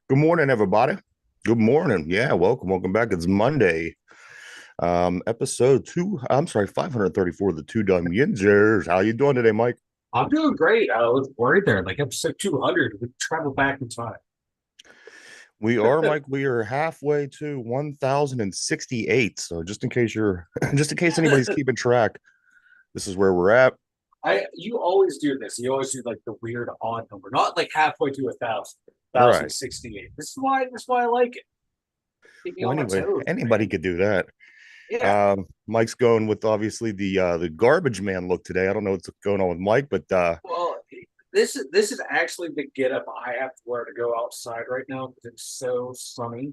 Good morning, everybody. Good morning. Yeah, welcome back. It's Monday. Episode two. I'm sorry, 534 of the two Dum Yinzers. How you doing today, Mike? I'm doing great. I was worried there. Like episode 200, we travel back in time. We are, Mike. We are halfway to 1068. So just in case you're, just in case anybody's keeping track, this is where we're at. You always do this. You always do like the weird odd number, not like halfway to 1,000, All right. 1,068. This is why I like it. Keep me Well, on my anyway, toes, anybody man. could do that. Yeah. Mike's going with obviously the garbage man look today. I don't know what's going on with Mike, but Well, this is actually the getup I have to wear to go outside right now because it's so sunny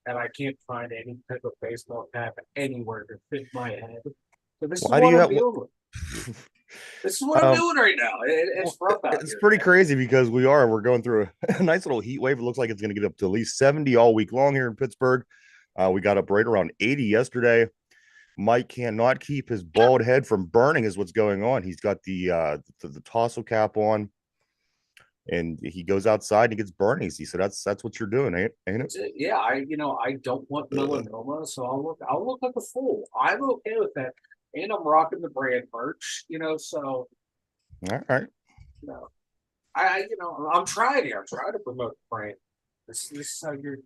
and I can't find any type of baseball cap anywhere to fit my head. So this is why do what you I'm have? dealing with. This is what I'm Um, doing right now. It's Well, rough out it's here, pretty man. crazy because we're going through a nice little heat wave. It looks like it's going to get up to at least 70 all week long here in Pittsburgh. We got up right around 80 yesterday. Mike cannot keep his bald head from burning, is what's going on. He's got the tassel cap on, and he goes outside and he gets burnies. He said, "That's what you're doing, ain't it?" Yeah, I don't want Ugh. melanoma, so I'll look like a fool. I'm okay with that, and I'm rocking the brand merch, so All right. you know, I'm trying here. I'm trying to promote the brand. This is how you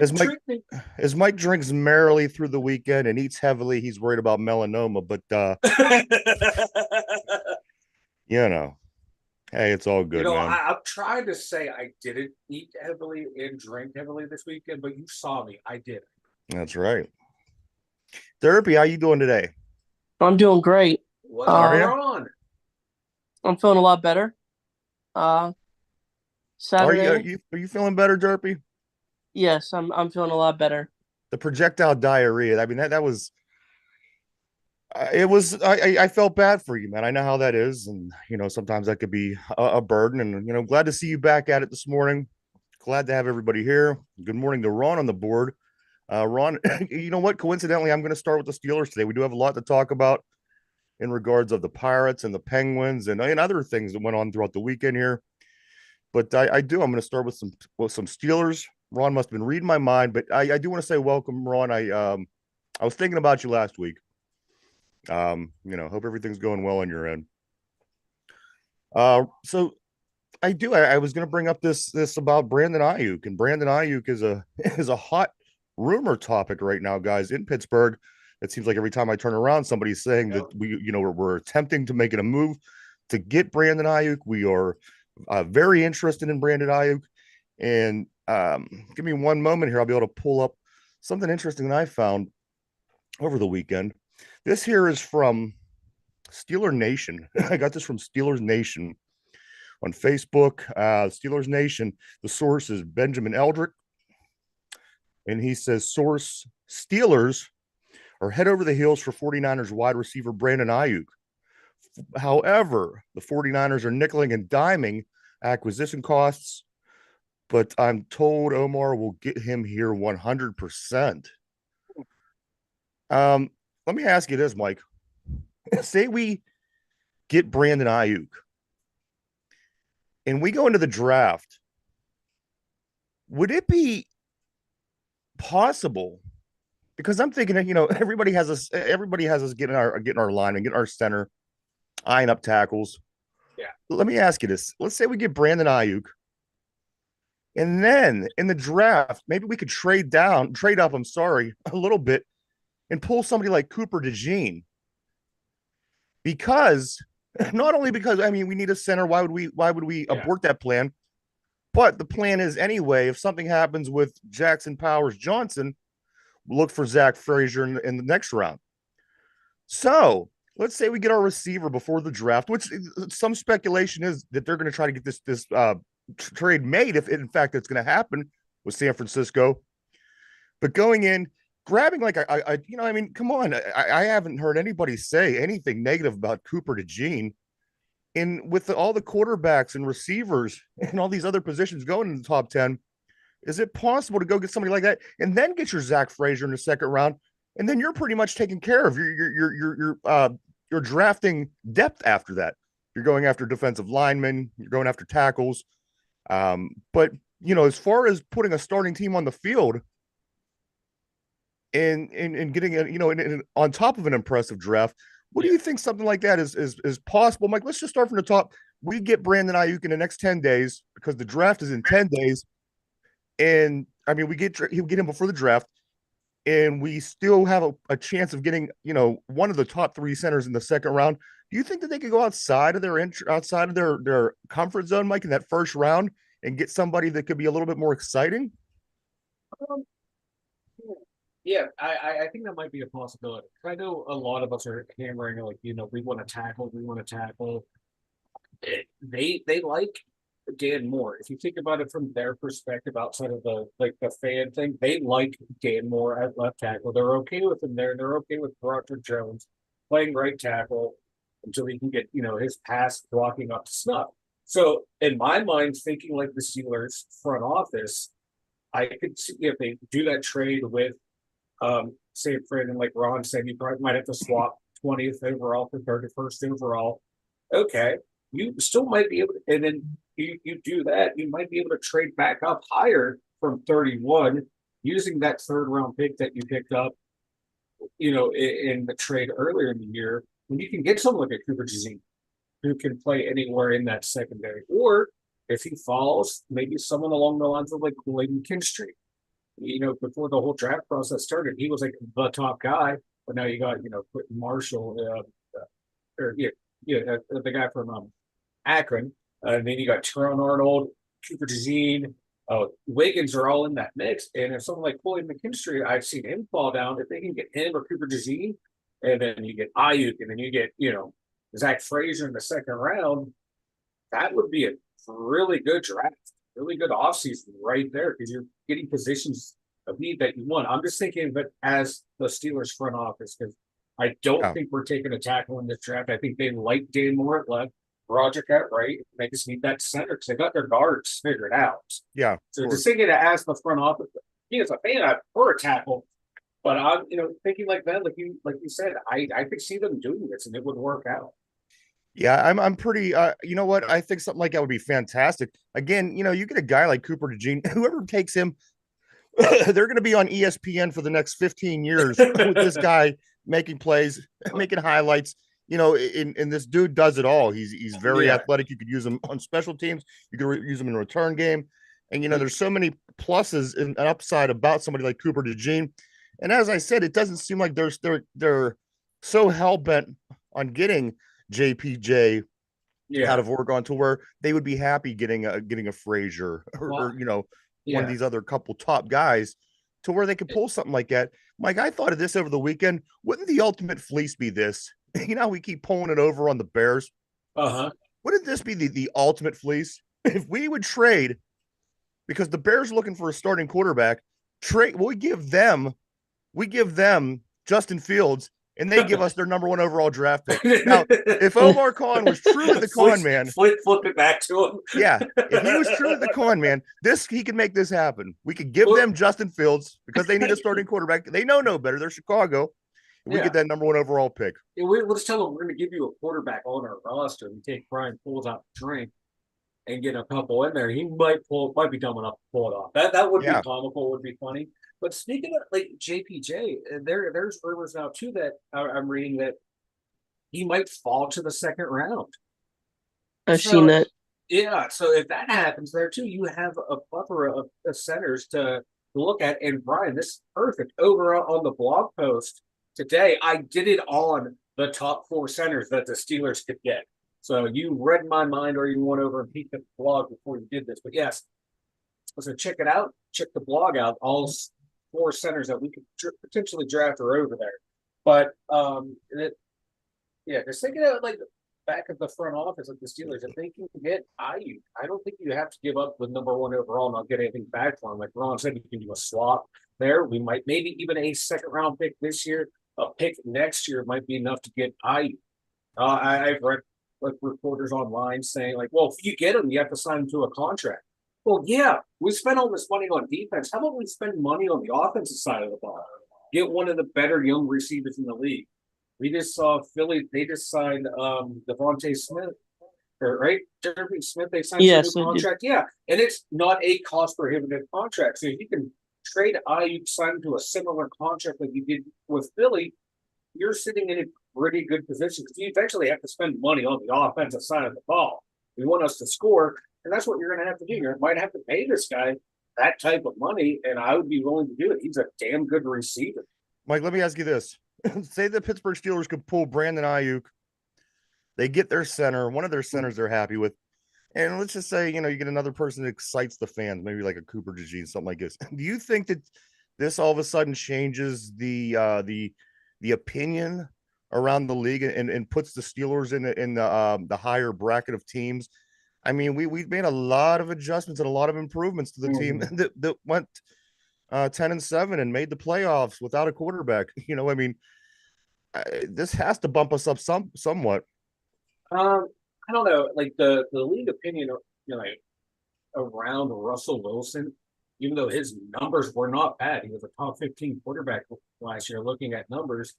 As Mike treat me. as Mike drinks merrily through the weekend and eats heavily, he's worried about melanoma. But you know, hey, it's all good, man. I'm trying to say I didn't eat heavily and drink heavily this weekend, but you saw me. I did. That's right. Therapy, how you doing today? I'm doing great. What's up, Are Um, you? Ron? I'm feeling a lot better. Uh, Are you? Are Saturday, you? Are you feeling better, Derpy? yes, I'm feeling a lot better. The projectile diarrhea. I mean, that was. It was. I felt bad for you, man. I know how that is, and sometimes that could be a burden. And glad to see you back at it this morning. Glad to have everybody here. Good morning to Ron on the board. Ron, you know what? Coincidentally, I'm going to start with the Steelers today. We do have a lot to talk about in regards of the Pirates and the Penguins and other things that went on throughout the weekend here. But I do. I'm going to start with some Steelers. Ron must have been reading my mind, but I do want to say welcome, Ron. I was thinking about you last week. Hope everything's going well on your end. So I was going to bring up this about Brandon Ayuk, and Brandon Ayuk is a is a hot rumor topic right now, guys, in Pittsburgh. It seems like every time I turn around, somebody's saying that we're attempting to make it a move to get Brandon Ayuk. We are very interested in Brandon Ayuk. And give me one moment here. I'll be able to pull up something interesting that I found over the weekend. This here is from Steeler Nation. I got this from Steelers Nation on Facebook. Steelers Nation. The source is Benjamin Eldrick. And he says, source Steelers are head over the heels for 49ers wide receiver Brandon Ayuk. However, the 49ers are nickeling and diming acquisition costs, but I'm told Omar will get him here 100%. Um, Let me ask you this, Mike. Say we get Brandon Ayuk and we go into the draft. Would it be possible? Because I'm thinking, everybody has us getting our line and getting our center, eyeing up tackles. Yeah. Let me ask you this. Let's say we get Brandon Ayuk, and then in the draft, maybe we could trade up, I'm sorry, a little bit, and pull somebody like Cooper DeJean. Because not only because I mean we need a center, why would we Yeah. abort that plan? But the plan is anyway, if something happens with Jackson Powers Johnson, look for Zach Frazier in the next round. So let's say we get our receiver before the draft, which some speculation is that they're going to try to get this trade made if in fact it's going to happen with San Francisco. But going in, grabbing like I mean, come on, I haven't heard anybody say anything negative about Cooper DeJean. And with all the quarterbacks and receivers and all these other positions going in the top 10, is it possible to go get somebody like that and then get your Zach Frazier in the second round? And then you're pretty much taken care of. You're drafting depth after that. You're going after defensive linemen. You're going after tackles. But as far as putting a starting team on the field and getting it, and on top of an impressive draft, what do you think something like that is possible? Mike, let's just start from the top. We get Brandon Ayuk in the next 10 days because the draft is in 10 days. And I mean, he'll get him before the draft, and we still have a chance of getting, one of the top three centers in the second round. Do you think that they could go outside of their comfort zone, Mike, in that first round and get somebody that could be a little bit more exciting? Um, yeah, I think that might be a possibility. I know a lot of us are hammering like, we want to tackle, we want to tackle. They like Dan Moore. If you think about it from their perspective, outside of the fan thing, they like Dan Moore at left tackle. They're okay with him there. They're okay with Broderick Jones playing right tackle until he can get his pass blocking up to snuff. So in my mind, thinking like the Steelers front office, I could see if they do that trade with say Brandon, like Ron said, you probably might have to swap 20th overall for 31st overall. Okay, you still might be able to, and then you do that, you might be able to trade back up higher from 31 using that third round pick that you picked up, in the trade earlier in the year, when you can get someone like a Cooper DeJean who can play anywhere in that secondary. Or if he falls, maybe someone along the lines of like Kool-Aid McKinstry. Before the whole draft process started, he was like the top guy. But now you got, Quentin Marshall, the guy from Akron. And then you got Teron Arnold, Cooper DeJean, Wiggins are all in that mix. And if someone like Kool-Aid McKinstry, I've seen him fall down. If they can get him or Cooper DeJean, and then you get Ayuk, and then you get, Zach Frazier in the second round, that would be a really good draft, really good offseason right there, because you're getting positions of need that you want. I'm just thinking of it as the Steelers front office, because I don't think we're taking a tackle in this draft. I think they like Dan Moore at left, Broderick at right. They just need that center because they got their guards figured out. Yeah. So just thinking to ask the front office, as a fan, I prefer a tackle. But I'm, thinking like that, like you said, I could see them doing this and it would work out. Yeah, I'm pretty. You know what? I think something like that would be fantastic. Again, you get a guy like Cooper DeJean, whoever takes him, they're going to be on ESPN for the next 15 years with this guy making plays, making highlights. And this dude does it all. He's very athletic. You could use him on special teams. You could use him in a return game. And there's so many pluses and an upside about somebody like Cooper DeJean. And as I said, it doesn't seem like they're so hell bent on getting JPJ out of Oregon to where they would be happy getting a Frazier or one of these other couple top guys to where they could pull something like that. Mike, I thought of this over the weekend. Wouldn't the ultimate fleece be this? We keep pulling it over on the Bears. Wouldn't this be the ultimate fleece? If we would trade, because the Bears are looking for a starting quarterback, we give them Justin Fields, and they give us their number one overall draft pick. Now, if Omar Khan was truly the con man, flip it back to him. Yeah, if he was truly the con man, he could make this happen. We could give them Justin Fields because they need a starting quarterback. They know no better. They're Chicago. We get that number one overall pick. We'll just tell them we're going to give you a quarterback on our roster. We take Brian Poles out the drink and get a couple in there. He might be dumb enough to pull it off. That would be comical. Would be funny. But speaking of like JPJ, there's rumors now too that I'm reading that he might fall to the second round. I've seen that. Yeah, so if that happens there too, you have a plethora of centers to look at. And Brian, this is perfect. Over on the blog post today, I did it on the top 4 centers that the Steelers could get. So you read my mind, or you went over and peeked at the blog before you did this. But yes, so check it out. Check the blog out. All 4 centers that we could potentially draft are over there. But just thinking of like back of the front office of the Steelers, if they can get Ayuk, I don't think you have to give up with number 1 overall and not get anything back for him. Like Ron said, you can do a swap there. We might maybe even a second round pick this year. A pick next year might be enough to get Ayuk. I've read like reporters online saying like, well, if you get him, you have to sign him to a contract. Well, yeah, we spent all this money on defense. How about we spend money on the offensive side of the ball? Get one of the better young receivers in the league. We just saw Philly. They just signed Devontae Smith. right? Jeremy Smith, they signed some Yes, new contract. Yeah, and it's not a cost prohibitive contract. So if you can trade Ayuk, sign him to a similar contract like you did with Philly, you're sitting in a pretty good position because you eventually have to spend money on the offensive side of the ball. You want us to score, and that's what you're going to have to do. You might have to pay this guy that type of money, and I would be willing to do it. He's a damn good receiver. Mike, let me ask you this. Say the Pittsburgh Steelers could pull Brandon Ayuk. They get their center, one of their centers they're happy with. And let's just say, you get another person that excites the fans, maybe like a Cooper DeJean, something like this. Do you think that this all of a sudden changes the opinion around the league and puts the Steelers in the higher bracket of teams? I mean, we've made a lot of adjustments and a lot of improvements to the team that went 10-7 and made the playoffs without a quarterback. I mean, this has to bump us up somewhat. I don't know, like the league opinion, around Russell Wilson, even though his numbers were not bad, he was a top 15 quarterback last year. Looking at numbers,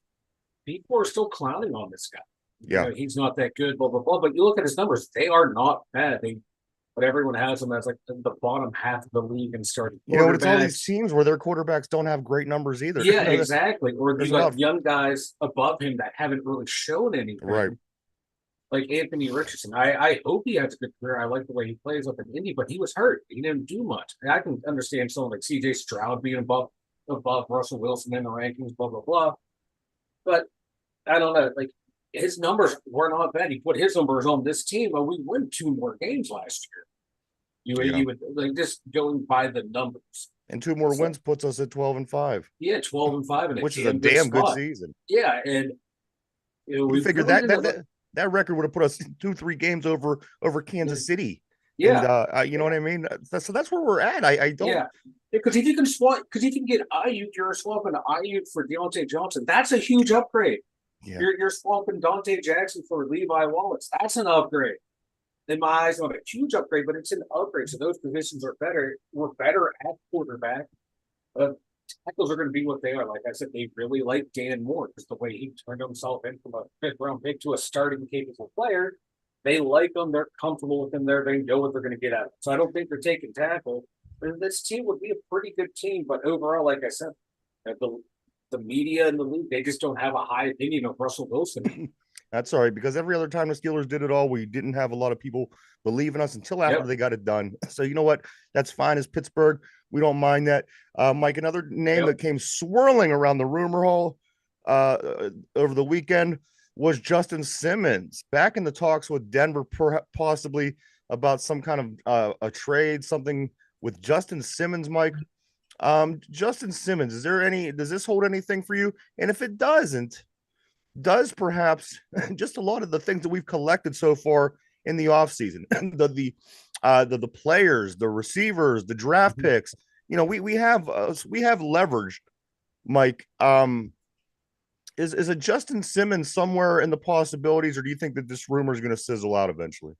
people are still clowning on this guy. Yeah, He's not that good, blah blah blah. But you look at his numbers; they are not bad. But everyone has him as like the bottom half of the league and starting. It's all these teams where their quarterbacks don't have great numbers either. Yeah, exactly. Or you got about young guys above him that haven't really shown anything. right. Like Anthony Richardson. I hope he has a good career. I like the way he plays up in Indy, but he was hurt. He didn't do much. And I can understand someone like CJ Stroud being above Russell Wilson in the rankings, blah, blah, blah. But I don't know. Like his numbers were not bad. He put his numbers on this team, and we won 2 more games last year. You would like just going by the numbers. And 2 more wins puts us at 12-5. Yeah, 12-5, and which is a damn good season. Yeah, and we figured that record would have put us 2-3 games over Kansas City. Yeah, and you know what I mean. So that's where we're at. I don't. Yeah, because if you can get Ayuk, you're swapping Ayuk for Deontay Johnson. That's a huge upgrade. Yeah. You're swapping Dante Jackson for Levi Wallace. That's an upgrade. In my eyes, not a huge upgrade, but it's an upgrade. So those positions are better. We're better at quarterback. Tackles are going to be what they are. Like I said, they really like Dan Moore because the way he turned himself in from a 5th-round pick to a starting capable player. They like him. They're comfortable with him there. They know what they're going to get out of him. So I don't think they're taking tackle. But this team would be a pretty good team. But overall, like I said, the media and the league, they just don't have a high opinion of Russell Wilson. That's all right, because every other time the Steelers did it all, we didn't have a lot of people believe in us until after they got it done. So you know what? That's fine. As Pittsburgh, we don't mind that. Mike, another name that came swirling around the rumor hall over the weekend was Justin Simmons. Back in the talks with Denver, possibly about some kind of a trade, something with Justin Simmons, Mike. Justin Simmons, does this hold anything for you? And if it doesn't, does perhaps just a lot of the things that we've collected so far in the offseason, the players, the receivers, the draft picks, we have leverage, Mike. Is a Justin Simmons somewhere in the possibilities, or do you think that this rumor is going to sizzle out eventually?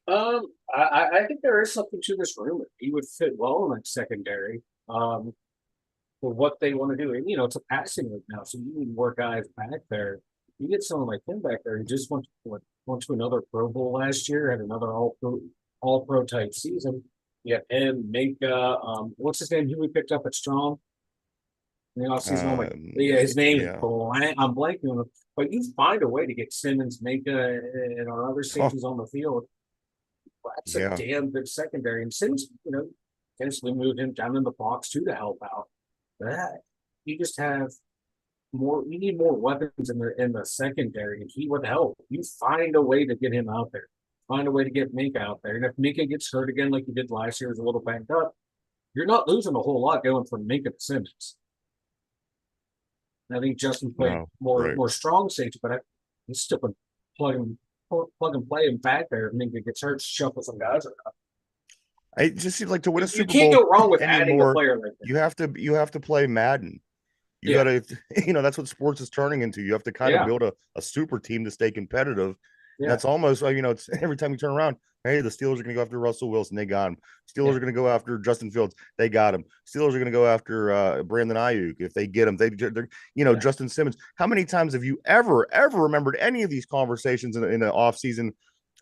I think there is something to this rumor. He would fit well in that secondary. For what they want to do. And, it's a passing league now, so you need more guys back there. You get someone like him back there who just went to another Pro Bowl last year, had another all pro type season. You have him, Minka, what's his name, who we picked up at Strong? In the offseason, his name is I'm blanking on him. But you find a way to get Simmons, Minka, and our other safeties on the field. That's a damn good secondary. And Simmons, potentially move him down in the box too to help out. That you just have more. You need more weapons in the secondary, and he would help. You find a way to get him out there. Find a way to get Minka out there. And if Minka gets hurt again, like he did last year, was a little banged up, you're not losing a whole lot going from Minka to Simmons. I think Justin played more strong safety, but he's still been plug and play him back there. If Minka gets hurt, shuffle some guys around. It just seems like to win a Super Bowl, you can't go wrong with anymore, adding a player like that. You have to play Madden. You gotta, that's what sports is turning into. You have to kind of build a super team to stay competitive. Yeah. That's almost, it's every time you turn around, hey, the Steelers are going to go after Russell Wilson. They got him. Steelers are going to go after Justin Fields. They got him. Steelers are going to go after Brandon Ayuk. If they get him, they're Justin Simmons. How many times have you ever remembered any of these conversations in the offseason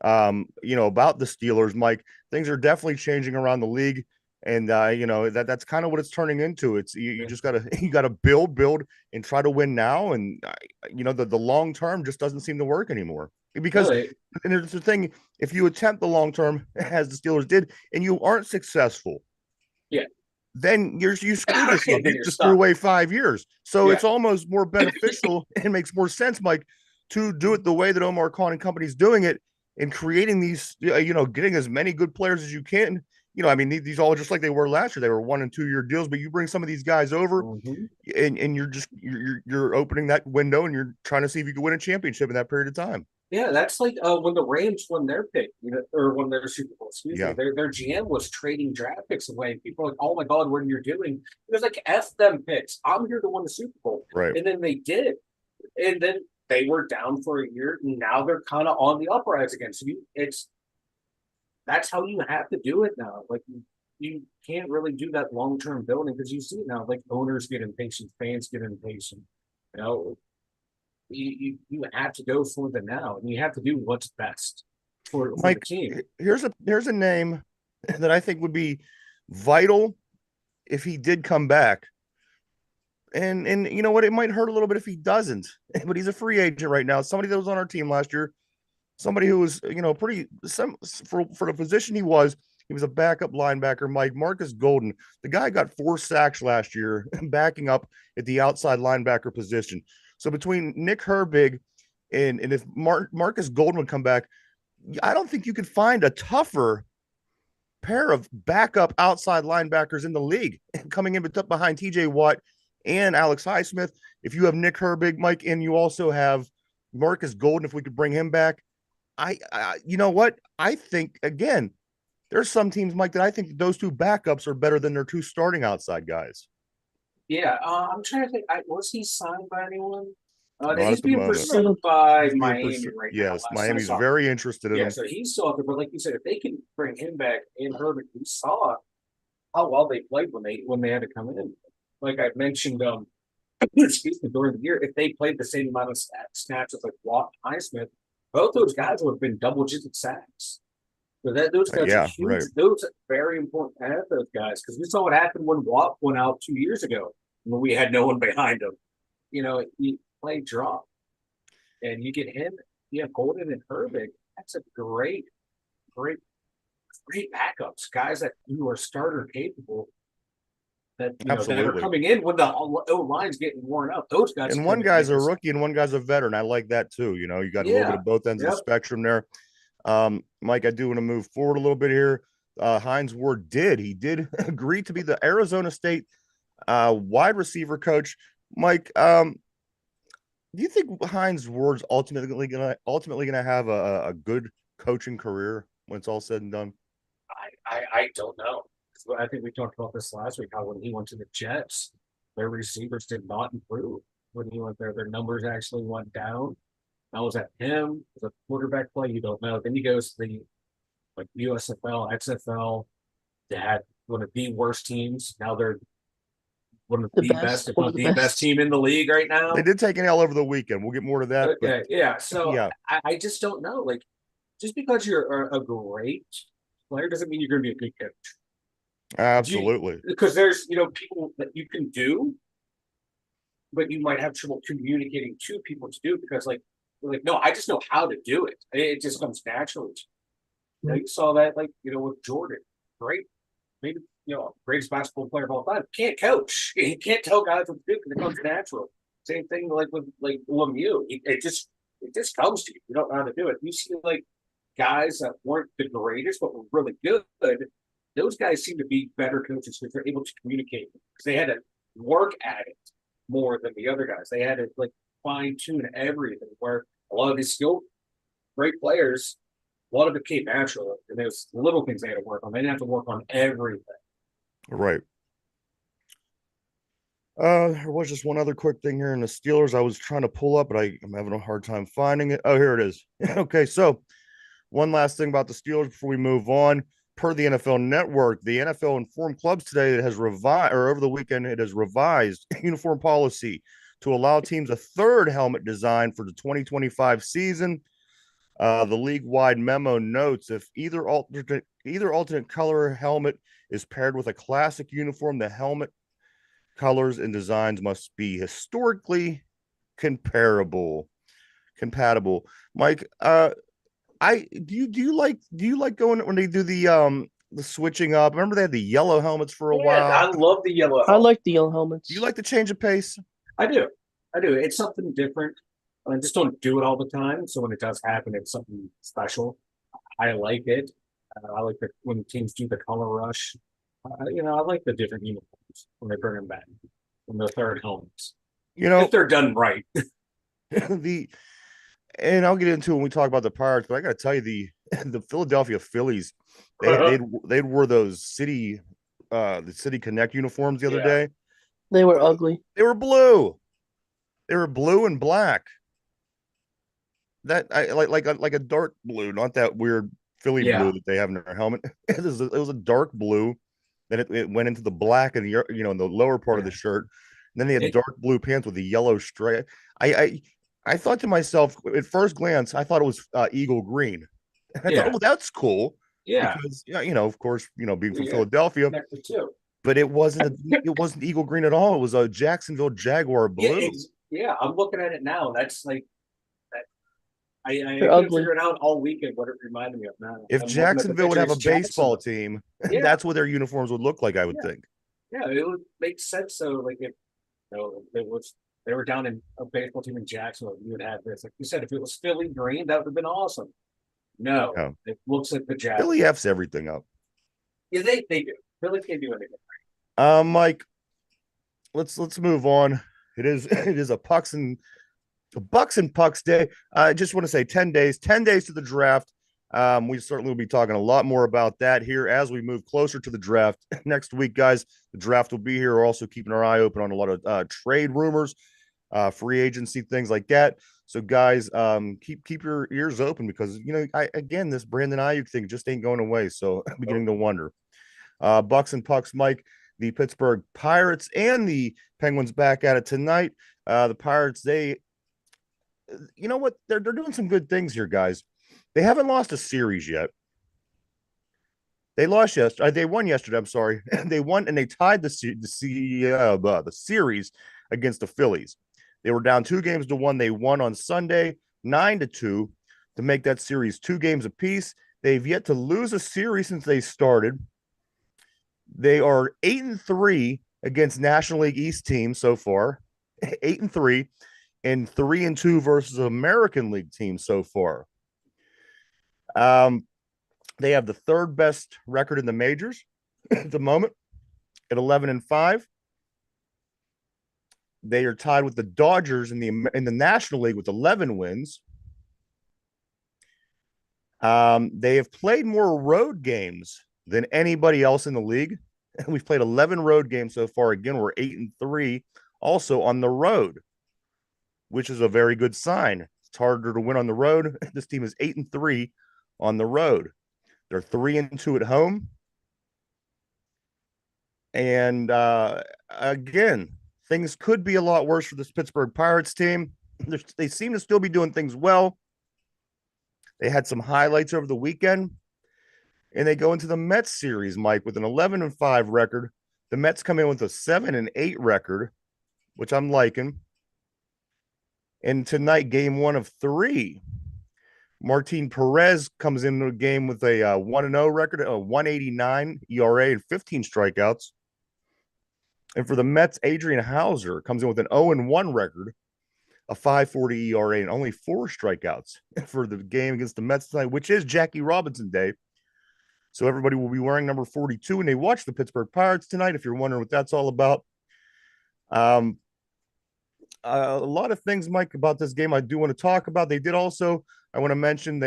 about the Steelers, Mike. Things are definitely changing around the league. And that's kind of what it's turning into. It's you just gotta you gotta build and try to win now. And the long term just doesn't seem to work anymore. Because No, and there's the thing, if you attempt the long term as the Steelers did and you aren't successful, yeah, then you screwed yourself. and then You you're just threw stuck. away 5 years. So Yeah. it's almost more beneficial and makes more sense, Mike, to do it the way that Omar Khan and company's doing it and creating these, getting as many good players as you can. I mean, these all just like they were last year. They were 1 and 2 year deals, but you bring some of these guys over, Mhm. and you're opening that window and you're trying to see if you can win a championship in that period of time. Yeah, that's like when the Rams won their pick, or won their Super Bowl. Excuse me. Yeah, Their GM was trading draft picks away. People are like, "Oh my God, what are you doing?" He was like, "F them picks. I'm here to win the Super Bowl." right. And then they did, and then they were down for a year. And now they're kind of on the uprise again. So that's how you have to do it now. Like you can't really do that long term building because you see it now. Like owners get impatient, fans get impatient. You know, you have to go for the now, and you have to do what's best for the Mike, team. here's a name that I think would be vital if he did come back. And you know what? It might hurt a little bit if he doesn't, but he's a free agent right now. Somebody that was on our team last year, somebody who was pretty for the position he was a backup linebacker. Mike Marcus Golden, the guy got 4 sacks last year, backing up at the outside linebacker position. So between Nick Herbig and if Marcus Golden would come back, I don't think you could find a tougher pair of backup outside linebackers in the league coming in behind TJ Watt and Alex Highsmith. If you have Nick Herbig, Mike, and you also have Marcus Golden, if we could bring him back, you know what? I think again, there's some teams, Mike, that I think those two backups are better than their two starting outside guys. Yeah, I'm trying to think. Was he signed by anyone? Not He's at the being moment. pursued by He's being Miami pursued. right now. Yes, Last I Miami's saw. very interested in Yeah, him. so he's still out there. But like you said, if they can bring him back in Herbig, we saw how well they played when they had to come in. Like I mentioned, excuse me, during the year, if they played the same amount of snaps as like Watt and Highsmith, both those guys would have been double-digit sacks. So those guys are Yeah, huge. right. Those are very important to have those guys because we saw what happened when Watt went out 2 years ago when we had no one behind him. He played drop, and you get him. You have Golden and Herbig. That's a great, great backups. Guys that you are starter capable. That are Absolutely. coming in when the O line's getting worn out. Those guys And come one in and guy's make a us. rookie and one guy's a veteran. I like that too. You got a little bit Yeah. of both ends of the Yep. spectrum there. Mike, I do want to move forward a little bit here. Hines Ward did agree to be the Arizona State wide receiver coach. Mike, do you think Hines Ward's ultimately gonna have a good coaching career when it's all said and done? I don't know. I think we talked about this last week. How when he went to the Jets, their receivers did not improve when he went there. Their numbers actually went down. Now was that him? Was a quarterback play? You don't know. Then he goes to the like USFL, XFL. They had one of the worst teams. Now they're one of The the best, best, if one of not the the best best. team in the league right They now. did take an L over the weekend. We'll get more to that, but Okay, yeah. So yeah, I just don't know. Like, just because you're a great player doesn't mean you're going to be a good coach. absolutely. Because there's people that you can do, but you might have trouble communicating to people to do it because like no, I just know how to do it. It just comes naturally. You saw that with Jordan, great, maybe greatest basketball player of all time. Can't coach. He can't tell guys what to do because it comes natural. Same thing like with like Lemieux. It just comes to you. You don't know how to do it. You see like guys that weren't the greatest but were really good. Those guys seem to be better coaches because they're able to communicate because they had to work at it more than the other guys. They had to like fine tune everything. Where a lot of these skilled great players, a lot of it came natural, and there's little things they had to work on. They didn't have to work on everything. Right. There was just one other quick thing here in the Steelers I was trying to pull up, but I'm having a hard time finding it. Oh, here it is. Okay, so one last thing about the Steelers before we move on. Per the NFL Network, the NFL informed clubs today that has revised, or over the weekend, it has revised uniform policy to allow teams a third helmet design for the 2025 season. The league-wide memo notes if either alternate color helmet is paired with a classic uniform, the helmet colors and designs must be historically comparable compatible. Mike, I do you like going when they do the switching up? Remember they had the yellow helmets for a Yeah, while. I love the yellow I helmet. like the yellow Do you helmets. like the change of pace? I do. I do. It's something different. I just don't do it all the time. So when it does happen, it's something special. I like it. I like when teams do the color rush. I like the different uniforms when they bring them back in the third helmets. You If know, they're done right. the and I'll get into it when we talk about the Pirates, but I got to tell you the Philadelphia Phillies, they'd wore those the City Connect uniforms the other Yeah. day. They were ugly. They were blue. They were blue and black. That I like a dark blue, not that weird Philly Yeah. blue that they have in their helmet. It was a dark blue. Then it went into the black and in the lower part of Yeah. the shirt. And then they had It, dark blue pants with a yellow stripe. I I I thought to myself at first glance, I thought it was eagle green. And I thought, yeah. oh, that's cool Yeah. because of course, being from Yeah. Philadelphia, Connected too. but it wasn't eagle green at all. It was a Jacksonville Jaguar Yeah. blue. Yeah. I'm looking at it now. That's like that. I They're couldn't ugly. figure it out all weekend what it reminded me of now. If I'm looking at the Jacksonville would picture. have a It's baseball Jacksonville. team, Yeah. that's what their uniforms would look like, I would Yeah. think. Yeah. It would make sense. So like if it was they were down in a baseball team in Jacksonville, you would have this. Like you said, if it was Philly green, that would have been awesome. No, No. it looks like the Jazz. Philly F's everything up. Yeah, they do. Philly can't do anything. Mike, let's move on. It is a Bucks day. I just want to say 10 days, 10 days to the draft. We certainly will be talking a lot more about that here as we move closer to the draft next week, guys. The draft will be here. We're also keeping our eye open on a lot of trade rumors, free agency, things like that. So, guys, keep your ears open because again, this Brandon Ayuk thing just ain't going away. So, I'm beginning to wonder. Bucks and Pucks, Mike. The Pittsburgh Pirates and the Penguins back at it tonight. The Pirates, you know what? They're doing some good things here, guys. They haven't lost a series yet. They lost yesterday. They won yesterday. I'm sorry. They won and they tied the series against the Phillies. They were down 2-1. They won on Sunday 9-2 to make that series 2 games apiece. They've yet to lose a series since they started. They are 8-3 against National League East teams so far. 8-3 and 3-2 versus American League teams so far. They have the third best record in the majors at the moment at 11-5. They are tied with the Dodgers in the National League with 11 wins. They have played more road games than anybody else in the league. We've played 11 road games so far. Again, we're 8-3 also on the road, which is a very good sign. It's harder to win on the road. This team is 8-3 on the road. They're 3-2 at home. And again, things could be a lot worse for this Pittsburgh Pirates team. They seem to still be doing things well. They had some highlights over the weekend. And they go into the Mets series, Mike, with an 11-5 record. The Mets come in with a 7-8 record, which I'm liking. And tonight, game 1 of 3. Martin Perez comes into the game with a 1-0 record, a 189 ERA, and 15 strikeouts. And for the Mets, Adrian Hauser comes in with an 0-1 record, a 5.40 ERA, and only 4 strikeouts for the game against the Mets tonight, which is Jackie Robinson Day. So everybody will be wearing number 42 and they watch the Pittsburgh Pirates tonight. If you're wondering what that's all about. A lot of things, Mike, about this game I do want to talk about. They did also, I want to mention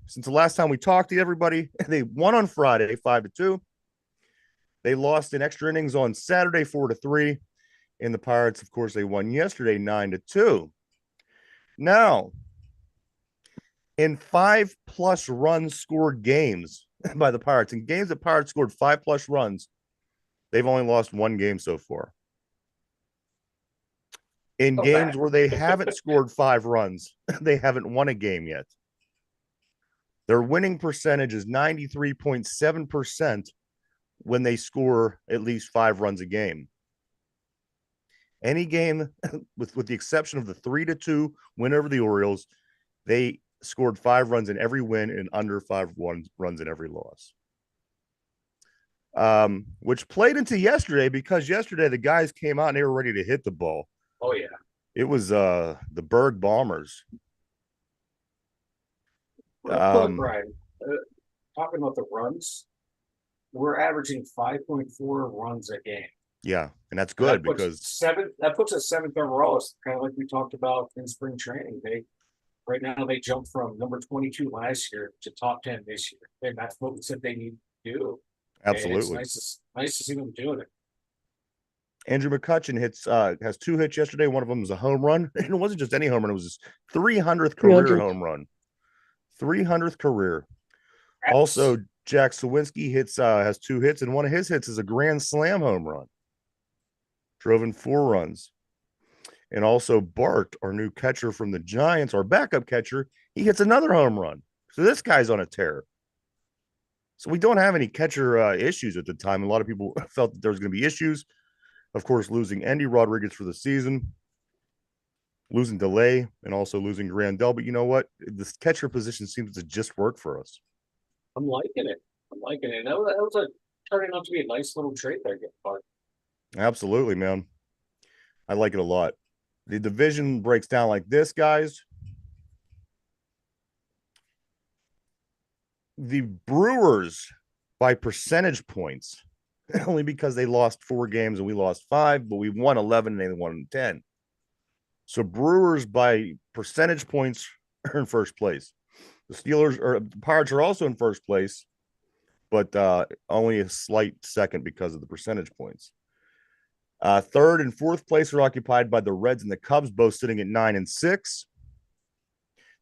since the last time we talked to everybody, they won on Friday 5-2. They lost in extra innings on Saturday 4-3. And the Pirates, of course, they won yesterday 9-2. Now, in 5+ runs scored games by the Pirates, in games that Pirates scored 5+ runs, they've only lost 1 game so far. In games where they haven't scored 5 runs, they haven't won a game yet. Their winning percentage is 93.7% when they score at least 5 runs a game. Any game, with the exception of the 3-2 win over the Orioles, they scored 5 runs in every win and under 5 runs in every loss. Which played into yesterday, because yesterday the guys came out and they were ready to hit the ball. Oh yeah. It was the Berg Bombers. Look, Brian, talking about the runs, we're averaging 5.4 runs a game. Yeah, and that's good because that puts us seventh overall. It's kind of like we talked about in spring training. Right now they jumped from number 22 last year to top 10 this year, and that's what we said they need to do. absolutely. And it's nice to see them doing it. Andrew McCutchen has 2 hits yesterday. One of them was a home run, and it wasn't just any home run; it was his 300th career 300th. home run. 300th career. Also, Jack Sawinski has 2 hits, and one of his hits is a grand slam home run. Drove in 4 runs. And also Bart, our new catcher from the Giants, our backup catcher, he hits another home run. So this guy's on a tear. So we don't have any catcher issues at the time. A lot of people felt that there was going to be issues. Of course, losing Andy Rodriguez for the season, losing DeLay, and also losing Grandel. But you know what? This catcher position seems to just work for us. I'm liking it. That was turning out to be a nice little trade there, Bart. Absolutely, man. I like it a lot. The division breaks down like this, guys. The Brewers, by percentage points, only because they lost 4 games and we lost 5, but we won 11 and they won 10. So Brewers by percentage points are in first place. The Steelers or the Pirates are also in first place, but only a slight second because of the percentage points. Third and fourth place are occupied by the Reds and the Cubs, both sitting at 9 and 6.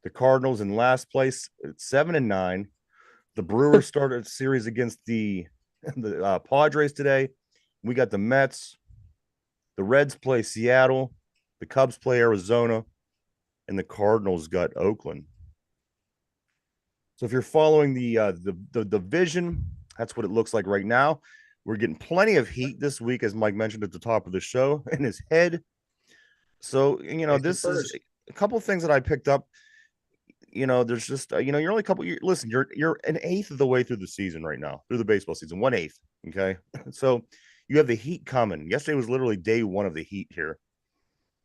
The Cardinals in last place at 7 and 9. The Brewers started a series against the Padres today. We got the Mets. The Reds play Seattle. The Cubs play Arizona, and the Cardinals got Oakland. So if you're following the division, that's what it looks like right now. We're getting plenty of heat this week, as Mike mentioned at the top of the show, in his head. So, this is a couple of things that I picked up. There's just, you're only a couple. Listen, you're an eighth of the way through the season right now, through the baseball season, 1/8. Okay, so you have the heat coming. Yesterday was literally day 1 of the heat here,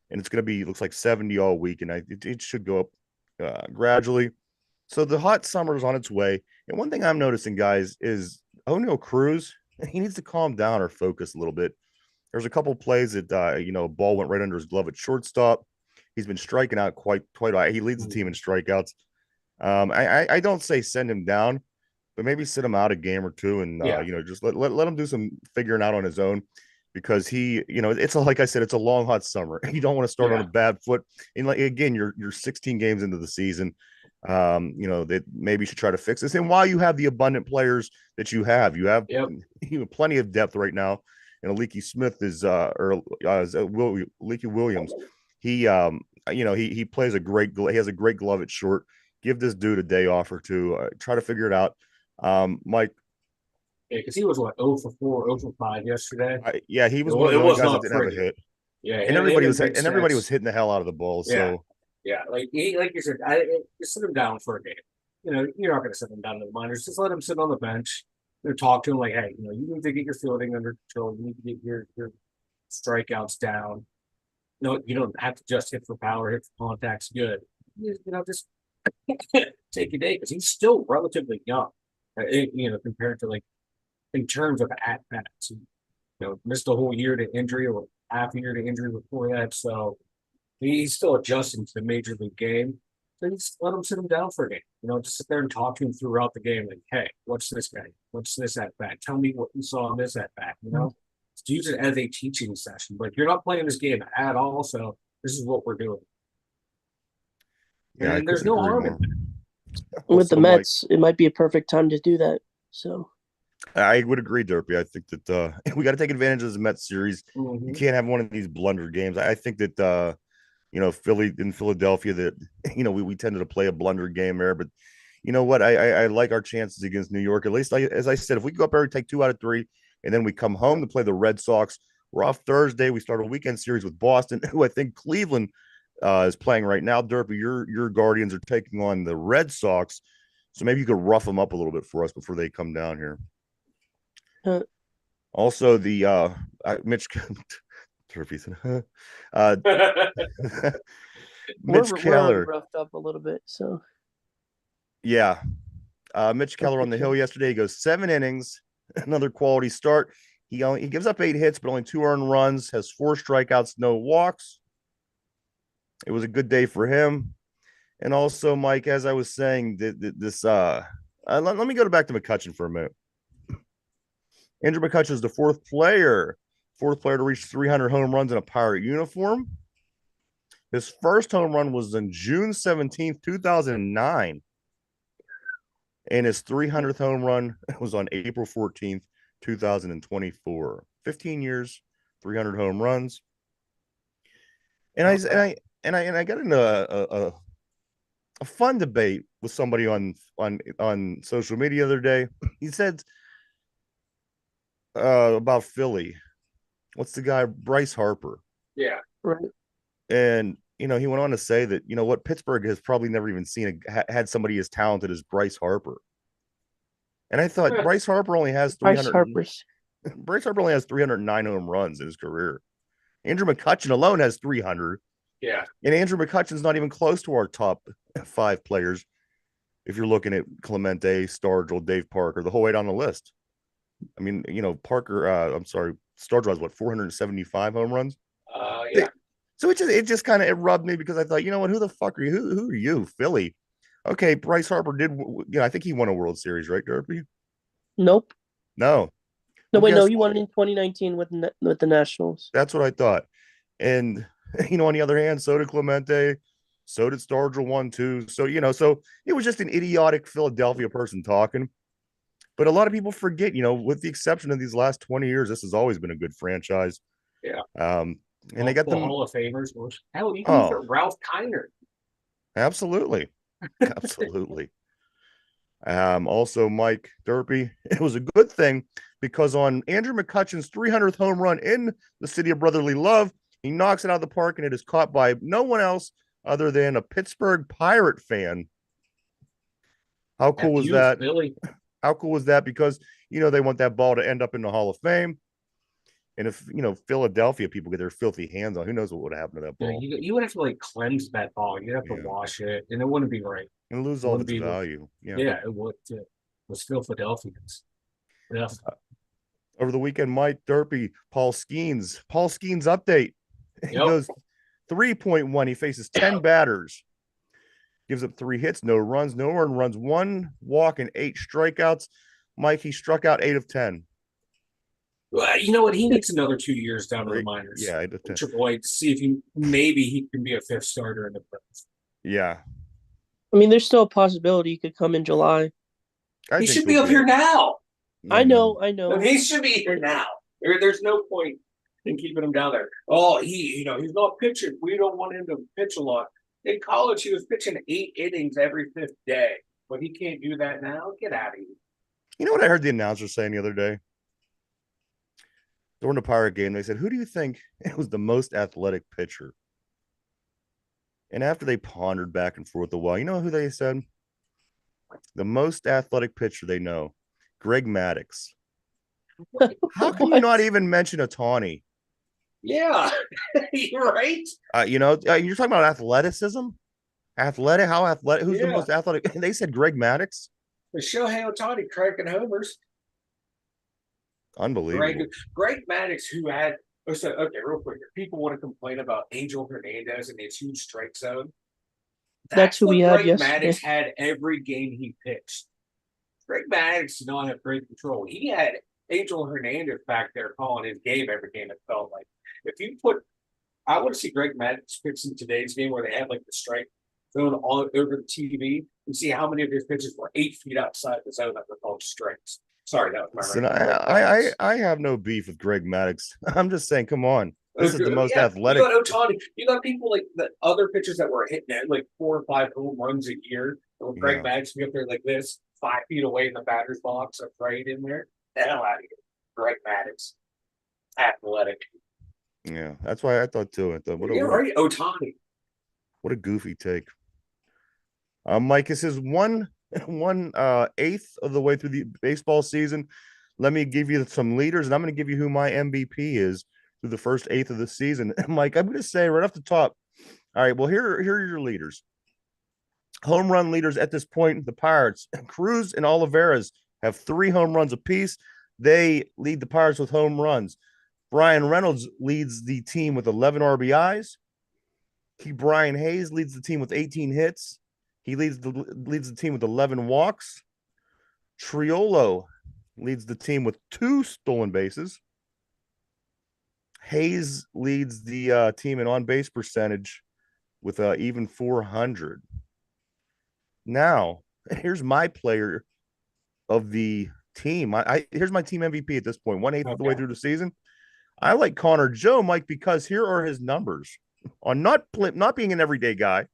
and it's going to be looks like 70 all week, and it should go up gradually. So the hot summer is on its way. And one thing I'm noticing, guys, is O'Neal Cruz. He needs to calm down or focus a little bit. There's a couple plays that ball went right under his glove at shortstop. He's been striking out quite. He leads the team in strikeouts. I don't say send him down, but maybe sit him out a game or 2, and just let him do some figuring out on his own, because it's like I said, it's a long hot summer. You don't want to start on a bad foot. And again, you're 16 games into the season. That maybe you should try to fix this. And while you have the abundant players that you have plenty of depth right now. And Leaky Smith Leaky Williams. He plays he has a great glove at short. Give this dude a day off or 2. Try to figure it out. Mike. Yeah, because he was 0 for 4, 0 for 5 yesterday. He was one of the only guys that didn't have a hit. Yeah, and everybody was hitting the hell out of the ball. So like you said, just sit him down for a game. You're not going to sit him down in the minors. Just let him sit on the bench. Talk to him like, hey, you need to get your fielding under control. You need to get your strikeouts down. You don't have to just hit for power, hit for contact's good. Just take a day, because he's still relatively young. Compared to in terms of at bats. Missed a whole year to injury or half a year to injury before that, so he's still adjusting to the major league game. So just let him sit him down for a game. Just sit there and talk to him throughout the game. Like, hey, what's this guy? What's this at bat? Tell me what you saw in this at bat. Just use it as a teaching session. But you're not playing this game at all, so this is what we're doing. Yeah, and there's no harm in that. With the Mets, it might be a perfect time to do that. So I would agree, Derpy. I think that we got to take advantage of the Mets series. Mm-hmm. You can't have one of these blunder games. I think that Philly in Philadelphia, that we tended to play a blunder game there, but you know what? I like our chances against New York. At least, as I said, if we go up there and take 2 out of 3, and then we come home to play the Red Sox, we're off Thursday. We start a weekend series with Boston, who I think Cleveland is playing right now. Derpy, your Guardians are taking on the Red Sox, so maybe you could rough them up a little bit for us before they come down here. Uh, Also, the Mitch Derpy said, Mitch we're already Keller, roughed up a little bit, so yeah, Mitch Keller on the hill yesterday. He goes 7 innings, another quality start. He gives up 8 hits, but only 2 earned runs. Has 4 strikeouts, no walks. It was a good day for him. And also, Mike, as I was saying, let me go back to McCutchen for a minute. Andrew McCutchen is the fourth player to reach 300 home runs in a Pirate uniform. His first home run was on June 17th, 2009. And his 300th home run was on April 14th, 2024. 15 years, 300 home runs. And I got into a fun debate with somebody on social media the other day. He said about Philly. What's the guy? Bryce Harper. Yeah. right. And he went on to say that what Pittsburgh has probably never even had somebody as talented as Bryce Harper. And I thought Bryce Harper only has Bryce 300. Harper's. Bryce Harper only has 309 home runs in his career. Andrew McCutchen alone has 300. Yeah. And Andrew McCutchen's not even close to our top 5 players. If you're looking at Clemente, Stargell, Dave Parker, the whole way down the list. I mean, Parker, Stargell has 475 home runs? Yeah. So it just kind of rubbed me because I thought, what, who the fuck are you? Who are you? Philly. Okay, Bryce Harper did, I think he won a World Series, right, Derpy? Nope. No. No, Well, wait, no, he won in 2019 with the Nationals. That's what I thought. And, on the other hand, so did Clemente, so did Stargell 1-2. So, so it was just an idiotic Philadelphia person talking. But a lot of people forget, with the exception of these last 20 years, this has always been a good franchise. Yeah. And they got them Hall of Famers. Hell, you can look at Ralph Kiner. Absolutely. Absolutely. Also, Mike Derpy, it was a good thing because on Andrew McCutchen's 300th home run in the city of brotherly love, he knocks it out of the park and it is caught by no one else other than a Pittsburgh Pirate fan. How cool was that? Billy. How cool was that? Because, they want that ball to end up in the Hall of Fame. And if, Philadelphia people get their filthy hands on, who knows what would happen to that ball? Yeah, you would have to cleanse that ball. You'd have to wash it, and it wouldn't be right. And lose all of its value. Yeah, it would too. It was Philadelphians. Yeah. Over the weekend, Mike Derpy, Paul Skeens update. He goes 3.1. He faces 10 batters. Gives up 3 hits, no runs, no earned runs, 1 walk, and 8 strikeouts. Mike, he struck out 8 of 10. Well, you know what? He needs another 2 years down in the minors. Yeah, 8 of 10. AAA to see if he can be a 5th starter in the pros. Yeah. I mean, there's still a possibility he could come in July. He should be up here now. I know. He should be here now. There's no point in keeping him down there. Oh, he's not pitching. We don't want him to pitch a lot. In college, he was pitching 8 innings every 5th day, but he can't do that now. Get out of here. You know what I heard the announcer saying the other day? During the Pirate game, they said, who do you think was the most athletic pitcher? And after they pondered back and forth a while, you know who they said? The most athletic pitcher they know, Greg Maddux. How can you not even mention Ohtani? Yeah, you're right. You're talking about athleticism? How athletic? Who's the most athletic? They said Greg Maddux. The Shohei Ohtani cracking homers. Unbelievable. Greg Maddux, who had real quick. People want to complain about Angel Hernandez and his huge strike zone. That's who we had Greg yesterday. Maddux had every game he pitched. Greg Maddux did not have great control. He had Angel Hernandez back there calling his game every game, it felt like. I want to see Greg Maddux pitch in today's game where they have the strike zone all over the TV and see how many of his pitches were 8 feet outside the zone that were called strikes. Sorry, that was my I have no beef with Greg Maddux. I'm just saying, come on. This is the most Yeah, you athletic. got Otani. You got people like the other pitchers that were hitting at like 4 or 5 home runs a year. With Greg Yeah, Maddux be up there like this, 5 feet away in the batter's box, or right in there. The hell out of here. Greg Maddux. Athletic. yeah. That's why I thought too. I thought, You're right, Otani. what a goofy take. Mike, this is one eighth of the way through the baseball season. Let me give you some leaders, and I'm going to give you who my MVP is through the first eighth of the season. Mike, I'm going to say right off the top. All right, well, here are your leaders. Home run leaders at this point, the Pirates. Cruz and Olivares have 3 home runs apiece. They lead the Pirates with home runs. Brian Reynolds leads the team with 11 RBIs. Brian Hayes leads the team with 18 hits. He leads the team with 11 walks. Triolo leads the team with 2 stolen bases. Hayes leads the team in on-base percentage with even 400. Now, here's my player of the team. Here's my team MVP at this point, 1/8 of the way through the season. I like Connor Joe, Mike, because here are his numbers. On not being an everyday guy,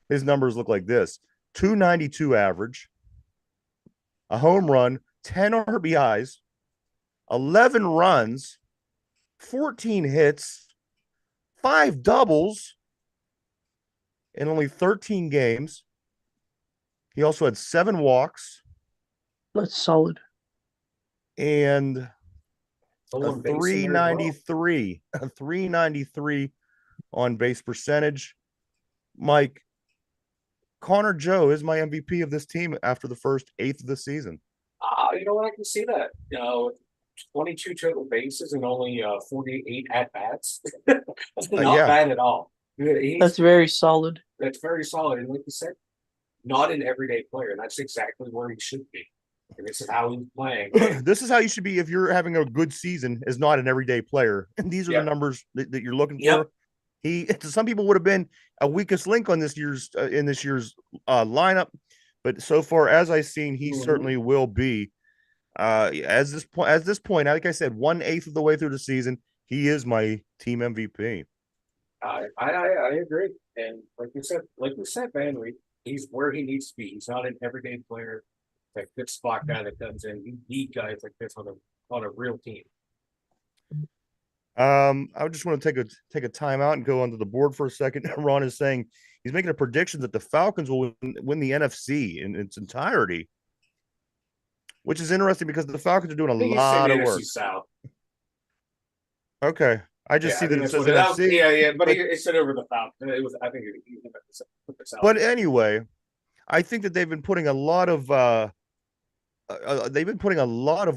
his numbers look like this: 292 average, a home run, 10 RBIs, 11 runs, 14 hits, 5 doubles in only 13 games. He also had 7 walks. That's solid. And a Stolen base in there as well. 393 on base percentage. Mike, Connor Joe is my MVP of this team after the first eighth of the season. You know what? I can see that. 22 total bases and only 48 at bats. That's not bad at all. That's very solid. That's very solid. And like you said, not an everyday player. And that's exactly where he should be. And this is how he's playing. This is how you should be if you're having a good season, is not an everyday player. And these are the Yep. numbers that you're looking Yep. for. Some people would have been a weakest link on this year's lineup, but so far as I've seen, he certainly will be. As this point, like I said, 1/8 of the way through the season, he is my team MVP. I agree. And like you said, man, he's where he needs to be. He's not an everyday player, that good spot guy that comes in. You need guys like this on a real team. I just want to take a timeout and go onto the board for a second. Ron is saying he's making a prediction that the Falcons will win the NFC in its entirety, which is interesting because the Falcons are doing a lot of work. South. Okay, I just see that it says NFC. NFC. But it said over the Falcons. It was, I think, put the South. But anyway, I think that they've been putting a lot of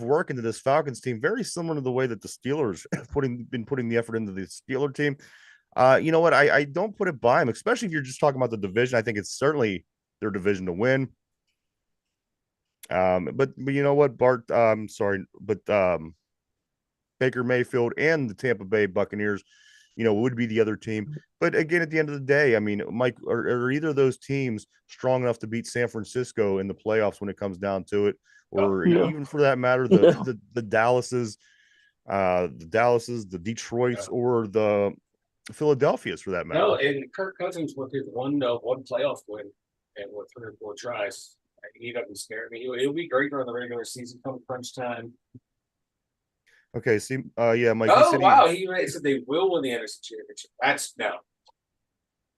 work into this Falcons team, very similar to the way that the Steelers have been putting the effort into the Steeler team. You know what? I don't put it by them, especially if you're just talking about the division. I think it's certainly their division to win. But you know what, Bart? Baker Mayfield and the Tampa Bay Buccaneers, would be the other team. But again, at the end of the day, I mean, Mike, are either of those teams strong enough to beat San Francisco in the playoffs when it comes down to it? Or even for that matter, the Dallases, the Detroits, or the Philadelphias for that matter. No, and Kirk Cousins with his one playoff win and with 3 or 4 tries, he doesn't scare me. He'll be great during the regular season come crunch time. Okay, see, Mike. Oh wow, he said they will win the NFC Championship.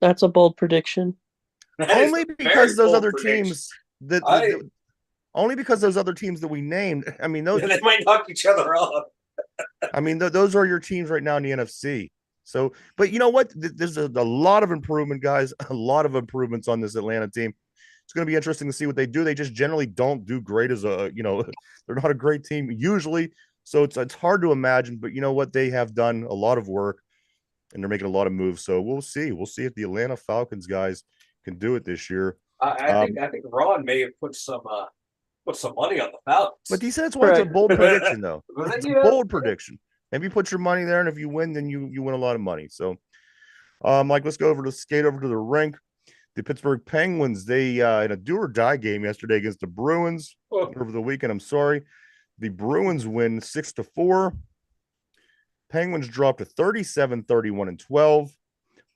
That's a bold prediction. Only because those other teams only because those other teams that we named, I mean, those they might knock each other off. I mean, those are your teams right now in the NFC. So, but you know what? There's a lot of improvement, guys. A lot of improvements on this Atlanta team. It's going to be interesting to see what they do. They just generally don't do great as they're not a great team usually. So it's hard to imagine, but you know what? They have done a lot of work and they're making a lot of moves. So we'll see. We'll see if the Atlanta Falcons guys can do it this year. I think Ron may have put some money on the Falcons. But he said it's why it's a bold prediction, though. It's a bold prediction. Maybe put your money there, and if you win, then you win a lot of money. So, Mike, let's skate over to the rink. The Pittsburgh Penguins, they in a do or die game yesterday against the Bruins over the weekend. I'm sorry. The Bruins win 6-4. Penguins dropped to 37, 31, and 12.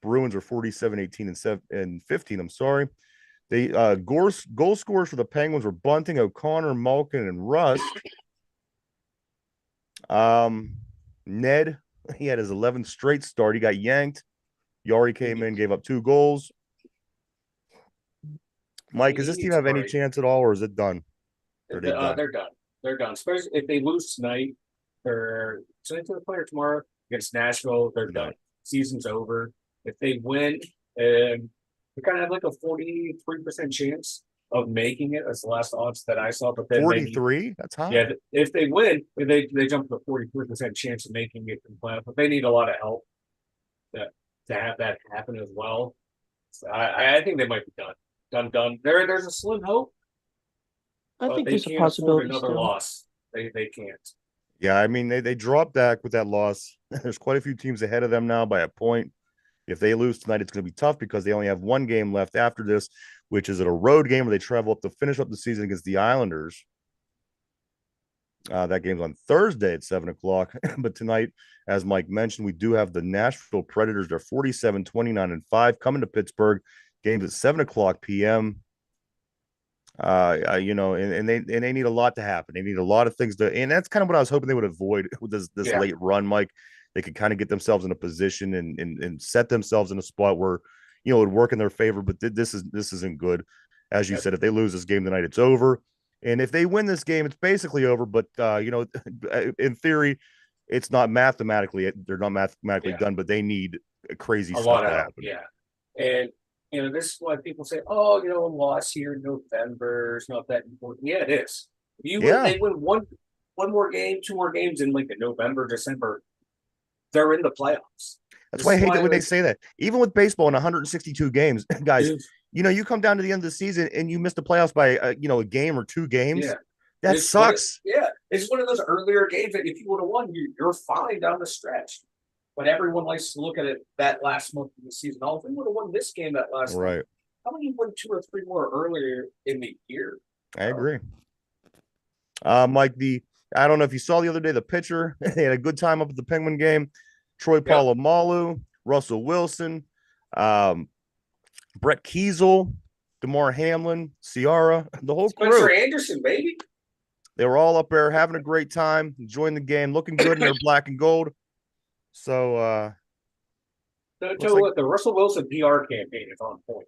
Bruins are 47, 18, and 15. I'm sorry. They goal scorers for the Penguins were Bunting, O'Connor, Malkin, and Rust. Ned, he had his 11th straight start. He got yanked. Yari came in, gave up 2 goals. Mike, does this team have any chance at all, or is it done? They're done. They're done. Especially if they lose tonight, or tonight to the player tomorrow against Nashville, they're done. Season's over. If they win, they kind of have like a 43% chance of making it. That's the last odds that I saw. But then 43? That's high. Yeah, if they win, they jump to a 43% chance of making it in the playoff. But they need a lot of help to have that happen as well. So I think they might be done. There's a slim hope. I think they there's a can't possibility. Afford another loss. They can't. Yeah, I mean they dropped back with that loss. There's quite a few teams ahead of them now by a point. If they lose tonight, it's going to be tough because they only have 1 game left after this, which is at a road game where they travel up to finish up the season against the Islanders. That game's on Thursday at 7:00. But tonight, as Mike mentioned, we do have the Nashville Predators. They're 47, 29, and 5 coming to Pittsburgh. Games at 7:00 p.m. And they need a lot to happen. They need a lot of things and that's kind of what I was hoping they would avoid with this late run, Mike. They could kind of get themselves in a position and set themselves in a spot where, it would work in their favor. But this isn't good. As you said, if they lose this game tonight, it's over. And if they win this game, it's basically over. But in theory, it's not mathematically. They're not mathematically done. But they need crazy stuff to happen. Yeah, and this is why people say, "Oh, a loss here in November is not that important." Yeah, it is. They win one more game, 2 more games in like the November, December, they're in the playoffs. That's why I hate that when they say that. Even with baseball in 162 games, guys, you come down to the end of the season and you miss the playoffs by a game or 2 games. Yeah. That sucks. It's one of those earlier games that if you would have won, you're fine down the stretch. But everyone likes to look at it that last month of the season. Oh, if we would have won this game that last month, how many won 2 or 3 more earlier in the year? I agree. Mike, I don't know if you saw the other day, the pitcher, they had a good time up at the Penguin game. Troy Polamalu, Russell Wilson, Brett Kiesel, DeMar Hamlin, Ciara, the whole crew. Spencer Anderson, baby. They were all up there having a great time, enjoying the game, looking good in their black and gold. So, tell you what, the Russell Wilson PR campaign is on point.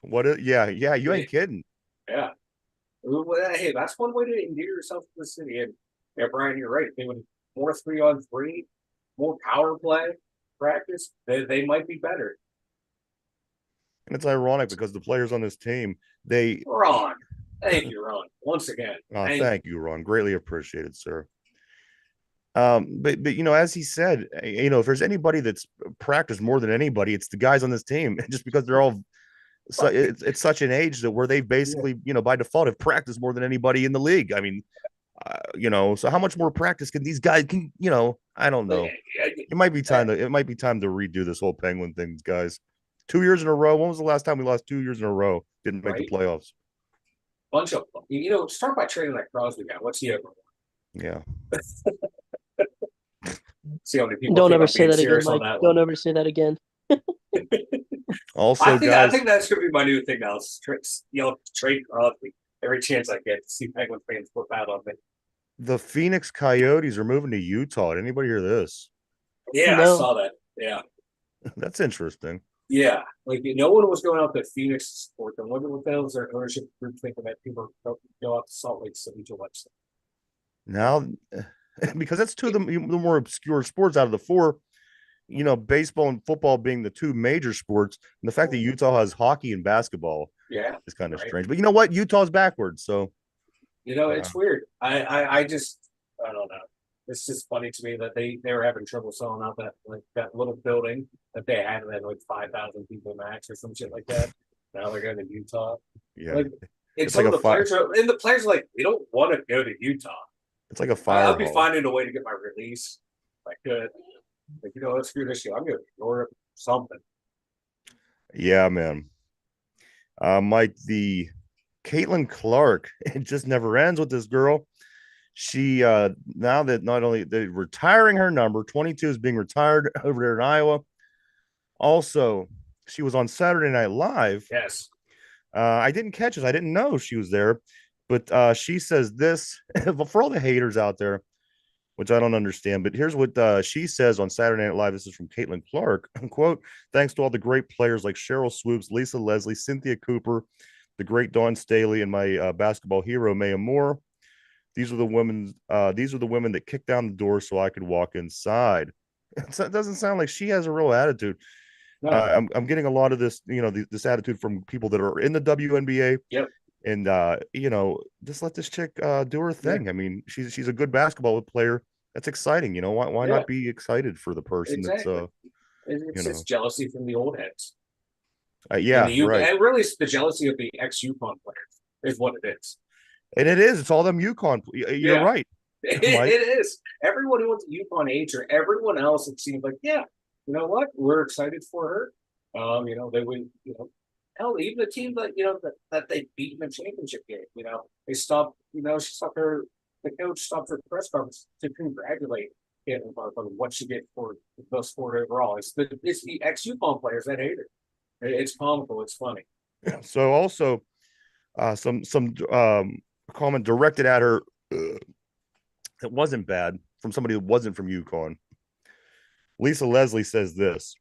You ain't kidding. Yeah. Hey, that's one way to endear yourself to the city. And Brian, you're right. If they would more 3-on-3, more power play practice, they might be better. And it's ironic because the players on this team, Ron. Thank you, Ron. Once again. Thank you, Ron. Greatly appreciated, sir. But as he said, if there's anybody that's practiced more than anybody, it's the guys on this team. Just because they're all it's such an age that where they basically, by default have practiced more than anybody in the league. I mean, so how much more practice can these guys I don't know. It might be time to redo this whole Penguin thing, guys. 2 years in a row. When was the last time we lost 2 years in a row? Didn't make the playoffs. Bunch of start by trading that Crosby guy. What's he ever won? Yeah. See how many people don't ever say that again, Mike. Don't ever say that again. Also, I think that's gonna be my new thing now. Trade Crosby every chance I get to see Penguin fans flip out on me. The Phoenix Coyotes are moving to Utah. Did anybody hear this? Yeah, no. I saw that. Yeah. That's interesting. Yeah. Like no one was going out to Phoenix to support them. What was their ownership group thinking that people go out to Salt Lake City to watch them? Now, because that's 2 of the more obscure sports out of the 4, baseball and football being the 2 major sports, and the fact that Utah has hockey and basketball is kind of strange. But you know what? Utah's backwards, so it's weird. I don't know. It's just funny to me that they were having trouble selling out that little building that they had like 5,000 people max or some shit like that. Now they're going to Utah. Yeah, it's like the players are like, we don't want to go to Utah. It's like a fire. I'll be finding a way to get my release if I could. Like, let's screw this shit. I'm going to Europe something. Yeah, man. Mike, the Caitlin Clark, it just never ends with this girl. She now that not only they're retiring her number, 22 is being retired over there in Iowa. Also, she was on Saturday Night Live. Yes. I didn't catch this. I didn't know she was there, but she says this for all the haters out there, which I don't understand. But here's what she says on Saturday Night Live. This is from Caitlin Clark. Quote, thanks to all the great players like Cheryl Swoops, Lisa Leslie, Cynthia Cooper, the great Dawn Staley, and my basketball hero, Maya Moore. These are the women. These are the women that kicked down the door so I could walk inside. It doesn't sound like she has a real attitude. No. I'm getting a lot of this, this attitude from people that are in the WNBA. Yep. And just let this chick do her Yeah. thing. I mean, she's a good basketball player. That's exciting. Why Yeah. not be excited for the person Exactly. that's It's jealousy from the old heads. yeah, right. And really, it's the jealousy of the ex-UConn players is what it is. And it is. It's all them UConn. You're right, Mike. It is. Everyone who went to UConn H or everyone else, it seemed like, yeah, you know what? We're excited for her. They would, hell, even the team that they beat in the championship game, they stopped, she stopped her, the coach stopped her press conference to congratulate him on what she did for the sport overall. It's the ex-UConn players that hate her. It's comical. It's funny. So also, some comment directed at her that wasn't bad from somebody that wasn't from UConn. Lisa Leslie says this.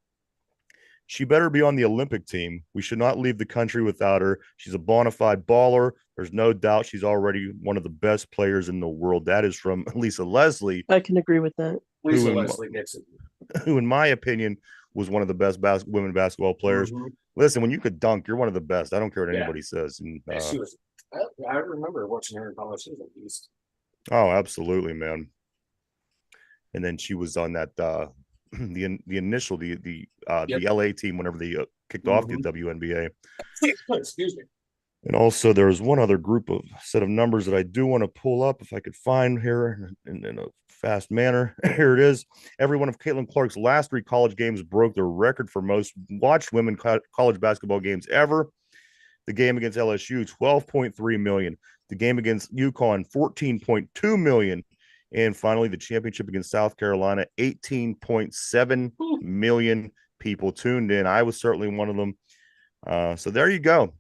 She better be on the Olympic team. We should not leave the country without her. She's a bona fide baller. There's no doubt she's already one of the best players in the world. That is from Lisa Leslie. I can agree with that. Lisa Leslie gets it. Who, in my opinion, was one of the best women basketball players. Mm-hmm. Listen, when you could dunk, you're one of the best. I don't care what anybody says. And she was. I remember watching her in college. She was a beast. Oh, absolutely, man. And then she was on that the initial the LA team whenever they kicked off the WNBA. Excuse me. And also there was one other group of set of numbers that I do want to pull up if I could find here in a fast manner. Here it is. Every one of Caitlin Clark's last 3 college games broke the record for most watched women college basketball games ever. The game against LSU, 12.3 million. The game against UConn, 14.2 million. And finally, the championship against South Carolina, 18.7 million people tuned in. I was certainly one of them. So there you go.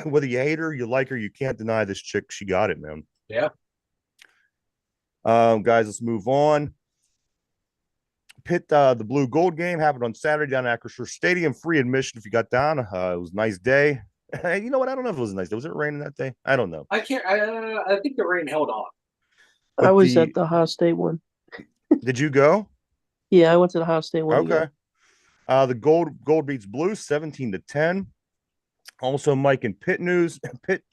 Whether you hate her, you like her, you can't deny this chick. She got it, man. Yeah. Guys, let's move on. Pitt, the Blue Gold game happened on Saturday down at Acrisure Stadium. Free admission if you got down. It was a nice day. You know what? I don't know if it was a nice day. Was it raining that day? I don't know. I think the rain held off. But I was at the Ohio State one. Did you go? Yeah, I went to the Ohio State one. Okay. The gold beats blue 17-10. Also, Mike, in Pitt news, Pitt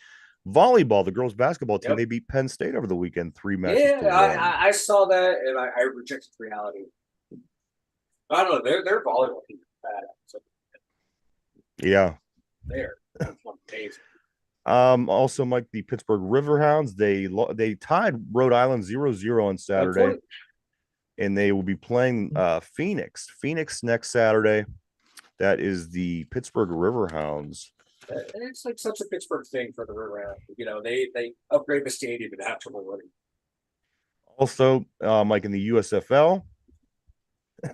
volleyball, the girls basketball team, they beat Penn State over the weekend 3 matches. Yeah, I saw that and I rejected reality. I don't know. Their volleyball team is bad. So. Yeah. They're amazing. Also, Mike, the Pittsburgh Riverhounds, they tied Rhode Island 0-0 on Saturday. And they will be playing Phoenix next Saturday. That is the Pittsburgh Riverhounds. It's like such a Pittsburgh thing for the Riverhounds. They upgrade the stadium and have trouble winning. Also, Mike, in the USFL,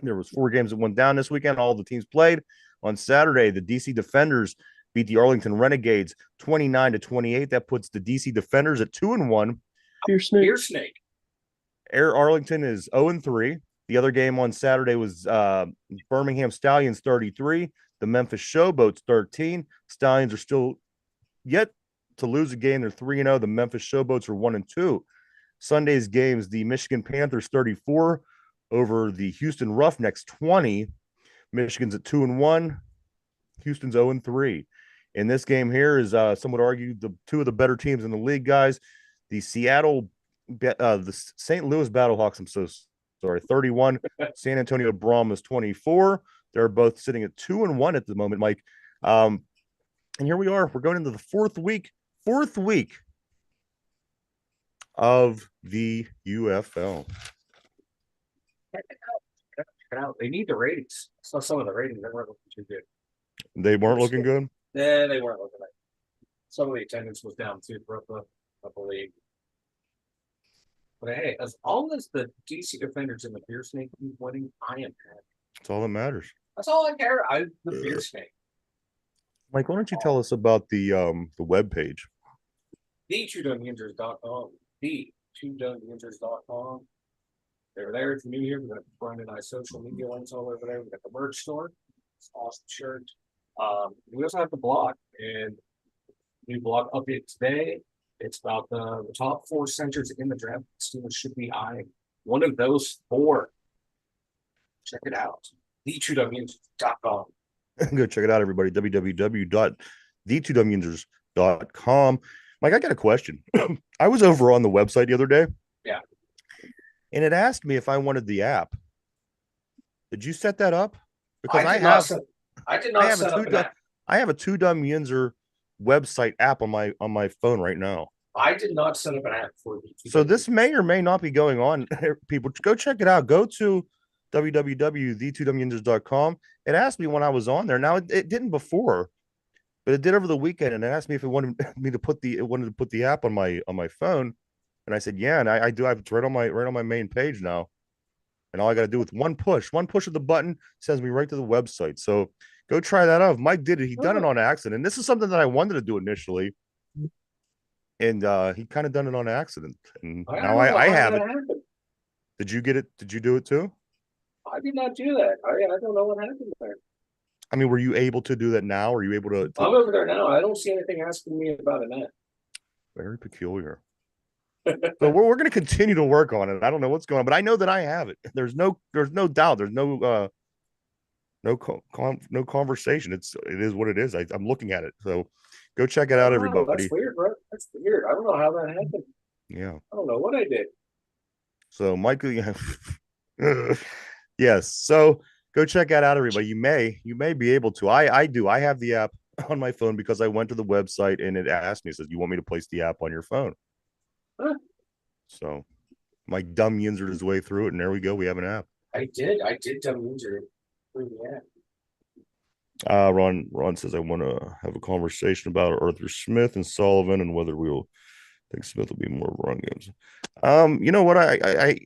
there was 4 games that went down this weekend. All the teams played. On Saturday, the DC Defenders beat the Arlington Renegades 29-28. That puts the DC Defenders at 2-1. Beer Snake. Air Arlington is 0-3. The other game on Saturday was Birmingham Stallions 33, the Memphis Showboats 13. Stallions are still yet to lose a game. They're 3-0. The Memphis Showboats are 1-2. Sunday's games, the Michigan Panthers 34 over the Houston Roughnecks 20. Michigan's at 2-1. Houston's 0-3. In this game here is some would argue the 2 of the better teams in the league, guys. The the St. Louis Battlehawks, I'm so sorry, 31. San Antonio Brahmas 24. They're both sitting at 2-1 at the moment, Mike. And here we are. We're going into the fourth week of the UFL. Check it out. They need the ratings. I saw some of the ratings. They weren't looking too good. They weren't looking good? Yeah, they weren't looking like. Some of the attendance was down too throughout the league. But hey, as long as the DC Defenders and the Beer Snake keep winning, I am happy. That's all that matters. That's all I care. The Beer Snake. Mike, why don't you tell us about the web page? The2dumyinzers.com. The2dumyinzers.com. They're there. If you're new here, we've got Brian and I social media links all over there. We've got the merch store. It's an awesome shirt. We also have the blog, and new blog update today. It's about the top 4 centers in the draft. Steelers should be eyeing one of those 4. Check it out. The2dumyinzers.com. Go check it out, everybody. www.the2dumyinzers.com. Mike, I got a question. I was over on the website the other day. Yeah. And it asked me if I wanted the app. Did you set that up? Because I did not set up an app. I have a Two Dum Yinzer website app on my phone right now. I did not set up an app for you. So this may or may not be going on. People, go check it out. Go to www.the2dumyinzers.com. It asked me when I was on there. Now it didn't before, but it did over the weekend, and it asked me if it wanted me to put the app on my phone, and I said yeah, and I do. It's right on my main page now, and all I got to do with one push of the button sends me right to the website. So go try that out. If Mike did it. He done it on accident. And this is something that I wanted to do initially, and he kind of done it on accident, and now I have it. Did you get it? Did you do it too? I did not do that. I don't know what happened there. I mean, were you able to do that now? Are you able to? I'm over there now. I don't see anything asking me about an app. Very peculiar. So we're going to continue to work on it. I don't know what's going on, but I know that I have it. There's no doubt. There's no conversation. It is what it is. I'm looking at it. So go check it out, everybody. That's weird, bro. That's weird. I don't know how that happened. Yeah. I don't know what I did. So Michael, yes. So go check that out, everybody. You may be able to. I do. I have the app on my phone because I went to the website and it asked me, it says, you want me to place the app on your phone? Huh. So Mike Dum Yinzered his way through it, and there we go. We have an app. I did Dum Yinzer through the app. Ron says, I want to have a conversation about Arthur Smith and Sullivan and whether we'll think Smith will be more run games. You know what? I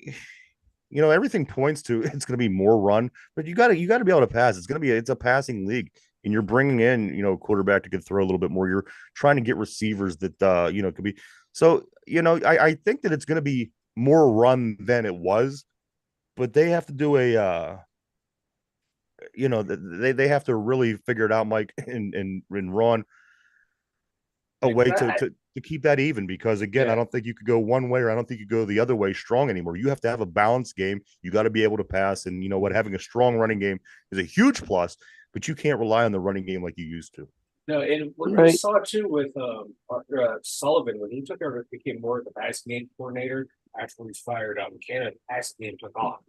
everything points to it's going to be more run, but you got to be able to pass. It's a passing league, and you're bringing in a quarterback that could throw a little bit more. You're trying to get receivers that could be. So I think that it's going to be more run than it was, but they have to do a they have to really figure it out, Mike and Ron, a way to keep that even, because again, I don't think you could go one way, or I don't think you go the other way strong anymore. You have to have a balanced game. You got to be able to pass, and having a strong running game is a huge plus, but you can't rely on the running game like you used to. No, and what we saw too with Sullivan, when he took over, became more of the passing game coordinator after he fired Canada. The passing game took off,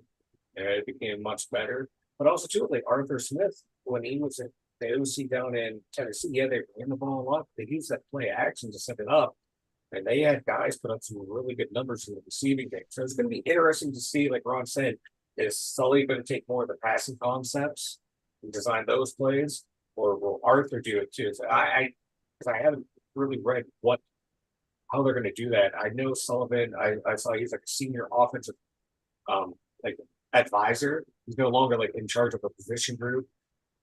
and it became much better. But also too, like Arthur Smith, when he was at the OC down in Tennessee, they ran the ball a lot. They used that play action to set it up, and they had guys put up some really good numbers in the receiving game. So it's going to be interesting to see, like Ron said, is Sully going to take more of the passing concepts and design those plays, or will Arthur do it too? So because I haven't really read how they're going to do that. I know Sullivan. I saw he's like a senior offensive like advisor. He's no longer like in charge of a position group,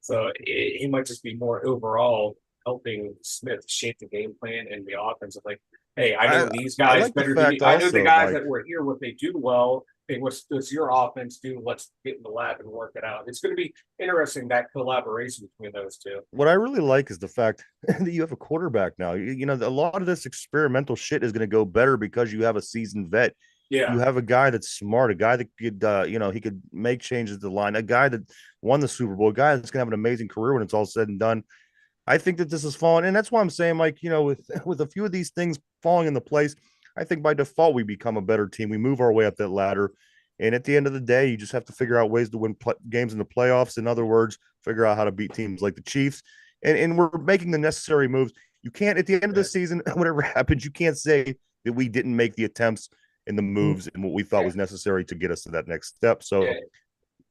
so he might just be more overall helping Smith shape the game plan and the offense. Of like, hey, I know these guys like better than you. I know the guys that were here, what they do well. Hey, what does your offense do? Let's get in the lab and work it out. It's going to be interesting, that collaboration between those two. What I really like is the fact that you have a quarterback now. A lot of this experimental shit is going to go better because you have a seasoned vet. Yeah. You have a guy that's smart, a guy that could, he could make changes to the line, a guy that won the Super Bowl, a guy that's going to have an amazing career when it's all said and done. I think that this is falling, and that's why I'm saying, Mike, with a few of these things falling into place, I think by default we become a better team. We move our way up that ladder, and at the end of the day, you just have to figure out ways to win games in the playoffs. In other words, figure out how to beat teams like the Chiefs, and we're making the necessary moves. You can't, at the end of the season, whatever happens, you can't say that we didn't make the attempts and the moves and what we thought was necessary to get us to that next step. So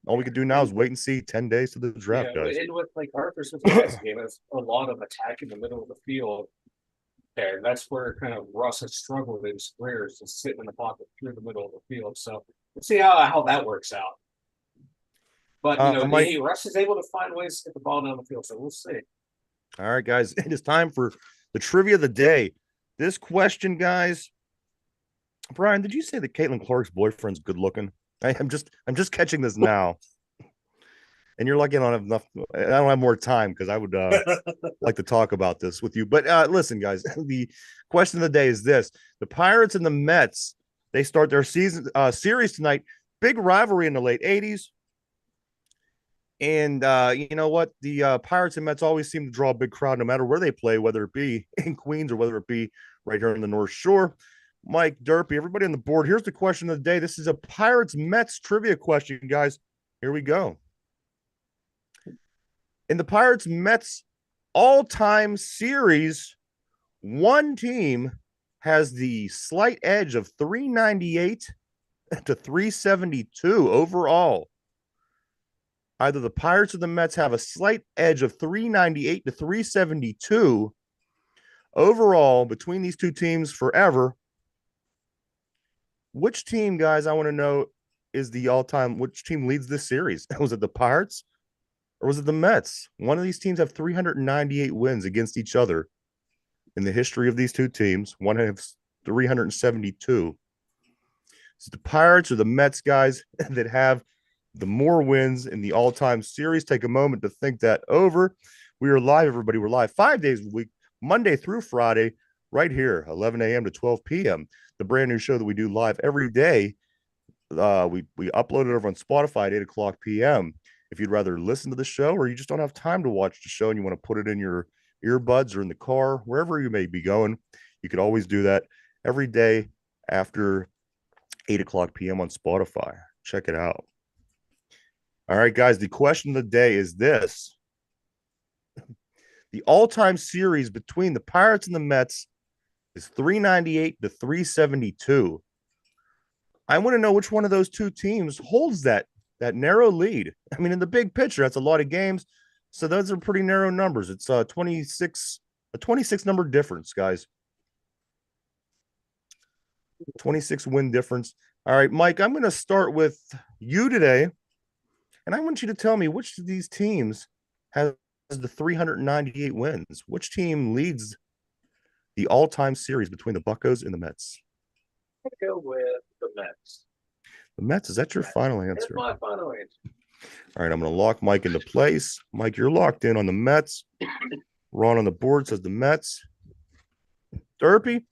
all we could do now is wait and see 10 days to the draft, guys. And with like Arthur's passing game, it's a lot of attack in the middle of the field. And that's where kind of Russ has struggled in his career, is just sitting in the pocket through the middle of the field. So we'll see how that works out. But Mike. Russ is able to find ways to get the ball down the field. So we'll see. All right, guys, it is time for the trivia of the day. This question, guys. Brian, did you say that Caitlin Clark's boyfriend's good looking? I'm just catching this now. And you're lucky I don't have enough. I don't have more time because I would like to talk about this with you. But listen, guys, the question of the day is this: the Pirates and the Mets, they start their season series tonight. Big rivalry in the late '80s. And you know what? The Pirates and Mets always seem to draw a big crowd no matter where they play, whether it be in Queens or whether it be right here in the North Shore. Mike, Derpy, everybody on the board. Here's the question of the day. This is a Pirates Mets trivia question, guys. Here we go. In the Pirates Mets all-time series, one team has the slight edge of 398 to 372 overall. Either the Pirates or the Mets have a slight edge of 398 to 372 overall between these two teams forever. Which team, guys, I want to know is the all-time, which team leads this series? Was it the Pirates or was it the Mets? One of these teams have 398 wins against each other in the history of these two teams. One has 372. It's the Pirates or the Mets, guys, that have the more wins in the all-time series. Take a moment to think that over. We are live, everybody. We're live 5 days a week, Monday through Friday, right here, 11 a.m. to 12 p.m. The brand new show that we do live every day. We upload it over on Spotify at 8 o'clock p.m. If you'd rather listen to the show or you just don't have time to watch the show and you want to put it in your earbuds or in the car, wherever you may be going, you could always do that every day after 8 o'clock p.m. on Spotify. Check it out. All right, guys, the question of the day is this. The all-time series between the Pirates and the Mets is 398 to 372. I want to know which one of those two teams holds that narrow lead. I mean, in the big picture, that's a lot of games. So those are pretty narrow numbers. It's a 26 number difference, guys. 26 win difference. All right, Mike, I'm going to start with you today. And I want you to tell me which of these teams has the 398 wins. Which team leads the all-time series between the Buccos and the Mets? I'm going to go with the Mets. The Mets, is that your final answer? That's my final answer. All right, I'm going to lock Mike into place. Mike, you're locked in on the Mets. Ron on the board says the Mets. Derpy, I'm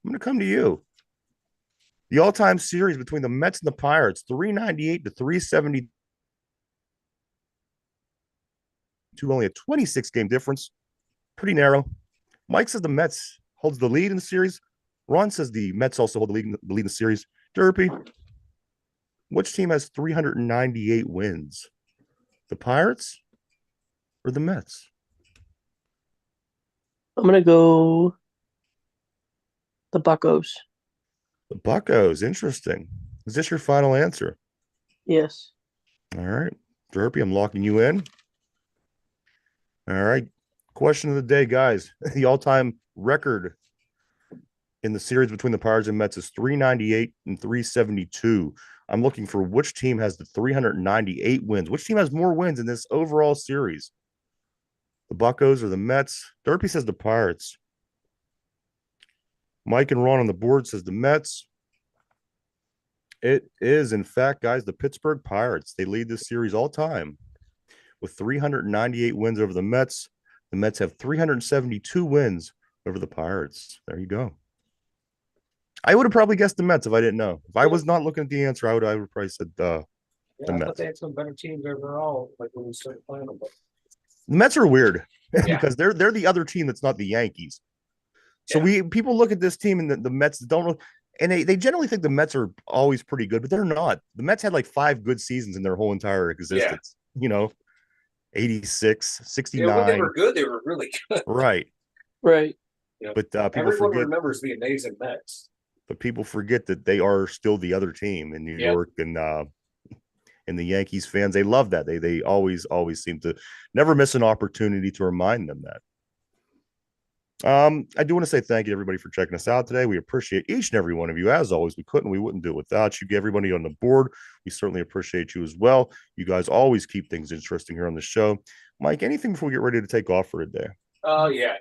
going to come to you. The all-time series between the Mets and the Pirates, 398 to 372. Only a 26-game difference. Pretty narrow. Mike says the Mets holds the lead in the series. Ron says the Mets also hold the lead in the series. Derpy, which team has 398 wins? The Pirates or the Mets? I'm gonna go the Buccos. The Buccos. Interesting. Is this your final answer? Yes. All right. Derpy, I'm locking you in. All right. Question of the day, guys. The all-time record in the series between the Pirates and Mets is 398 and 372. I'm looking for which team has the 398 wins. Which team has more wins in this overall series? The Buccos or the Mets? Derpy says the Pirates. Mike and Ron on the board says the Mets. It is, in fact, guys, the Pittsburgh Pirates. They lead this series all time with 398 wins over the Mets. The Mets have 372 wins over the Pirates. There you go. I would have probably guessed the Mets if I didn't know. If I was not looking at the answer, I would have probably said the I Mets. thought they had some better teams overall, like when we started playing them. But The Mets are weird Yeah. because they're the other team that's not the Yankees. So people look at this team and the Mets don't, and they generally think the Mets are always pretty good, but they're not. The Mets had like 5 good seasons in their whole entire existence. You know, 86, 69. when they were good, they were really good. Right. Right. But people Everyone forget. remembers the amazing Mets. But people forget that they are still the other team in New York, and the Yankees fans, they love that. They always seem to never miss an opportunity to remind them that. I do want to say thank you to everybody for checking us out today. We appreciate each and every one of you. As always, we wouldn't do it without you. Everybody on the board, we certainly appreciate you as well. You guys always keep things interesting here on the show. Mike, anything before we get ready to take off for today? Yeah.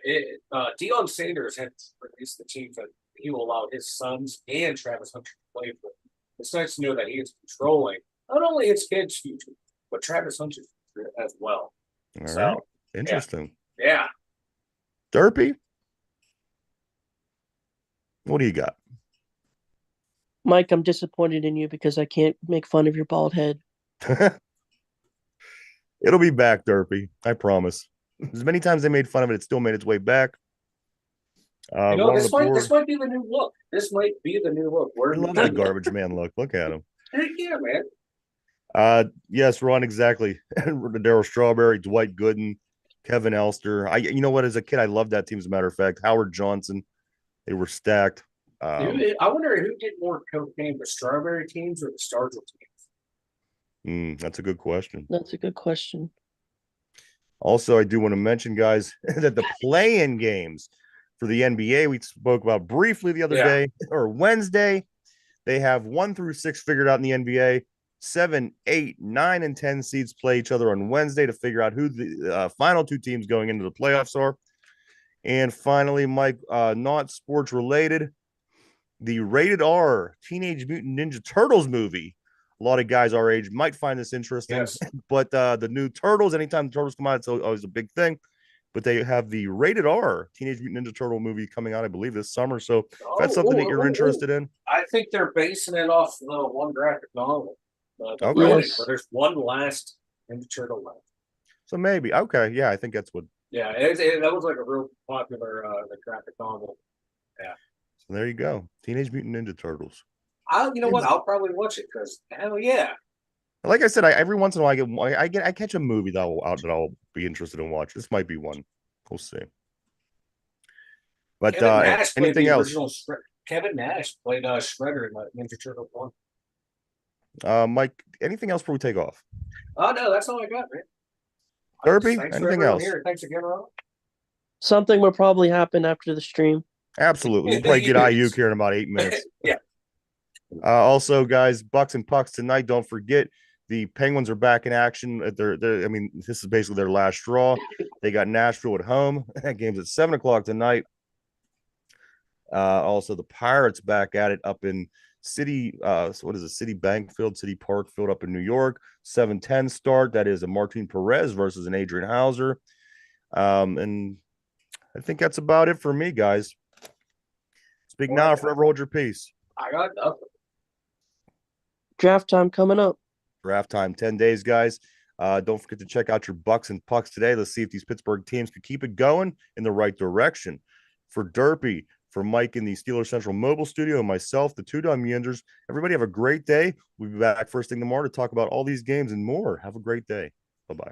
Deion Sanders had released the team that he will allow his sons and Travis Hunter to play for. It's nice to know that he is controlling not only his kids' future, but Travis Hunter's future as well. All So, right. Interesting. Yeah. Derpy, what do you got? Mike, I'm disappointed in you because I can't make fun of your bald head. It'll be back, Derpy. I promise. As many times they made fun of it, it still made its way back. This might be the new look. This might be the new look. He loves the garbage man look. Look at him. Heck yeah, man. Yes, Ron, exactly. Daryl Strawberry, Dwight Gooden, Kevin Elster. You know what? As a kid, I loved that team. As a matter of fact, Howard Johnson. They were stacked. I wonder who did more cocaine, the Strawberry teams or the Stargell teams? That's a good question. That's a good question. Also, I do want to mention, guys, that the play-in games for the NBA we spoke about briefly the other day or Wednesday, they have 1 through 6 figured out in the NBA. 7, 8, 9, and 10 seeds play each other on Wednesday to figure out who the final 2 teams going into the playoffs are. And finally, Mike, not sports related, the rated R Teenage Mutant Ninja Turtles movie. A lot of guys our age might find this interesting, Yes. but the new Turtles, anytime the Turtles come out, it's always a big thing. But they have the rated R Teenage Mutant Ninja Turtle movie coming out, I believe, this summer. So if that's something that you're interested in, I think they're basing it off the one graphic novel. Okay. Yes. But there's one last Ninja Turtle left. so maybe okay, yeah, I think that's what. Yeah, that was like a real popular the graphic novel. So there you go, Teenage Mutant Ninja Turtles. You know what? I'll probably watch it because hell yeah. Like I said, every once in a while I catch a movie that I'll be interested in watch. This might be one. We'll see. But anything else? Kevin Nash played Shredder in Ninja Turtle 1. Mike, anything else before we take off? Oh no, that's all I got, man. Derpy, Thanks anything else? here. Thanks again, Ron. Something will probably happen after the stream. Absolutely. We'll probably get Ayuk here in about 8 minutes. Yeah. Also, guys, Bucks and Pucks tonight. Don't forget the Penguins are back in action. I mean, this is basically their last straw. They got Nashville at home. That game's at 7:00 tonight. Also, the Pirates back at it up in City. What is it? City Park Field up in New York. 7:10 start. That is a Martin Perez versus an Adrian Hauser. And I think that's about it for me, guys. Speak now or forever hold your peace. I got nothing. Draft time coming up. Draft time, 10 days, guys. Don't forget to check out your Bucks and Pucks today. Let's see if these Pittsburgh teams could keep it going in the right direction. For Derpy, for Mike in the Steelers Central Mobile Studio, and myself, the two Dum Yinzers, everybody have a great day. We'll be back first thing tomorrow to talk about all these games and more. Have a great day. Bye-bye.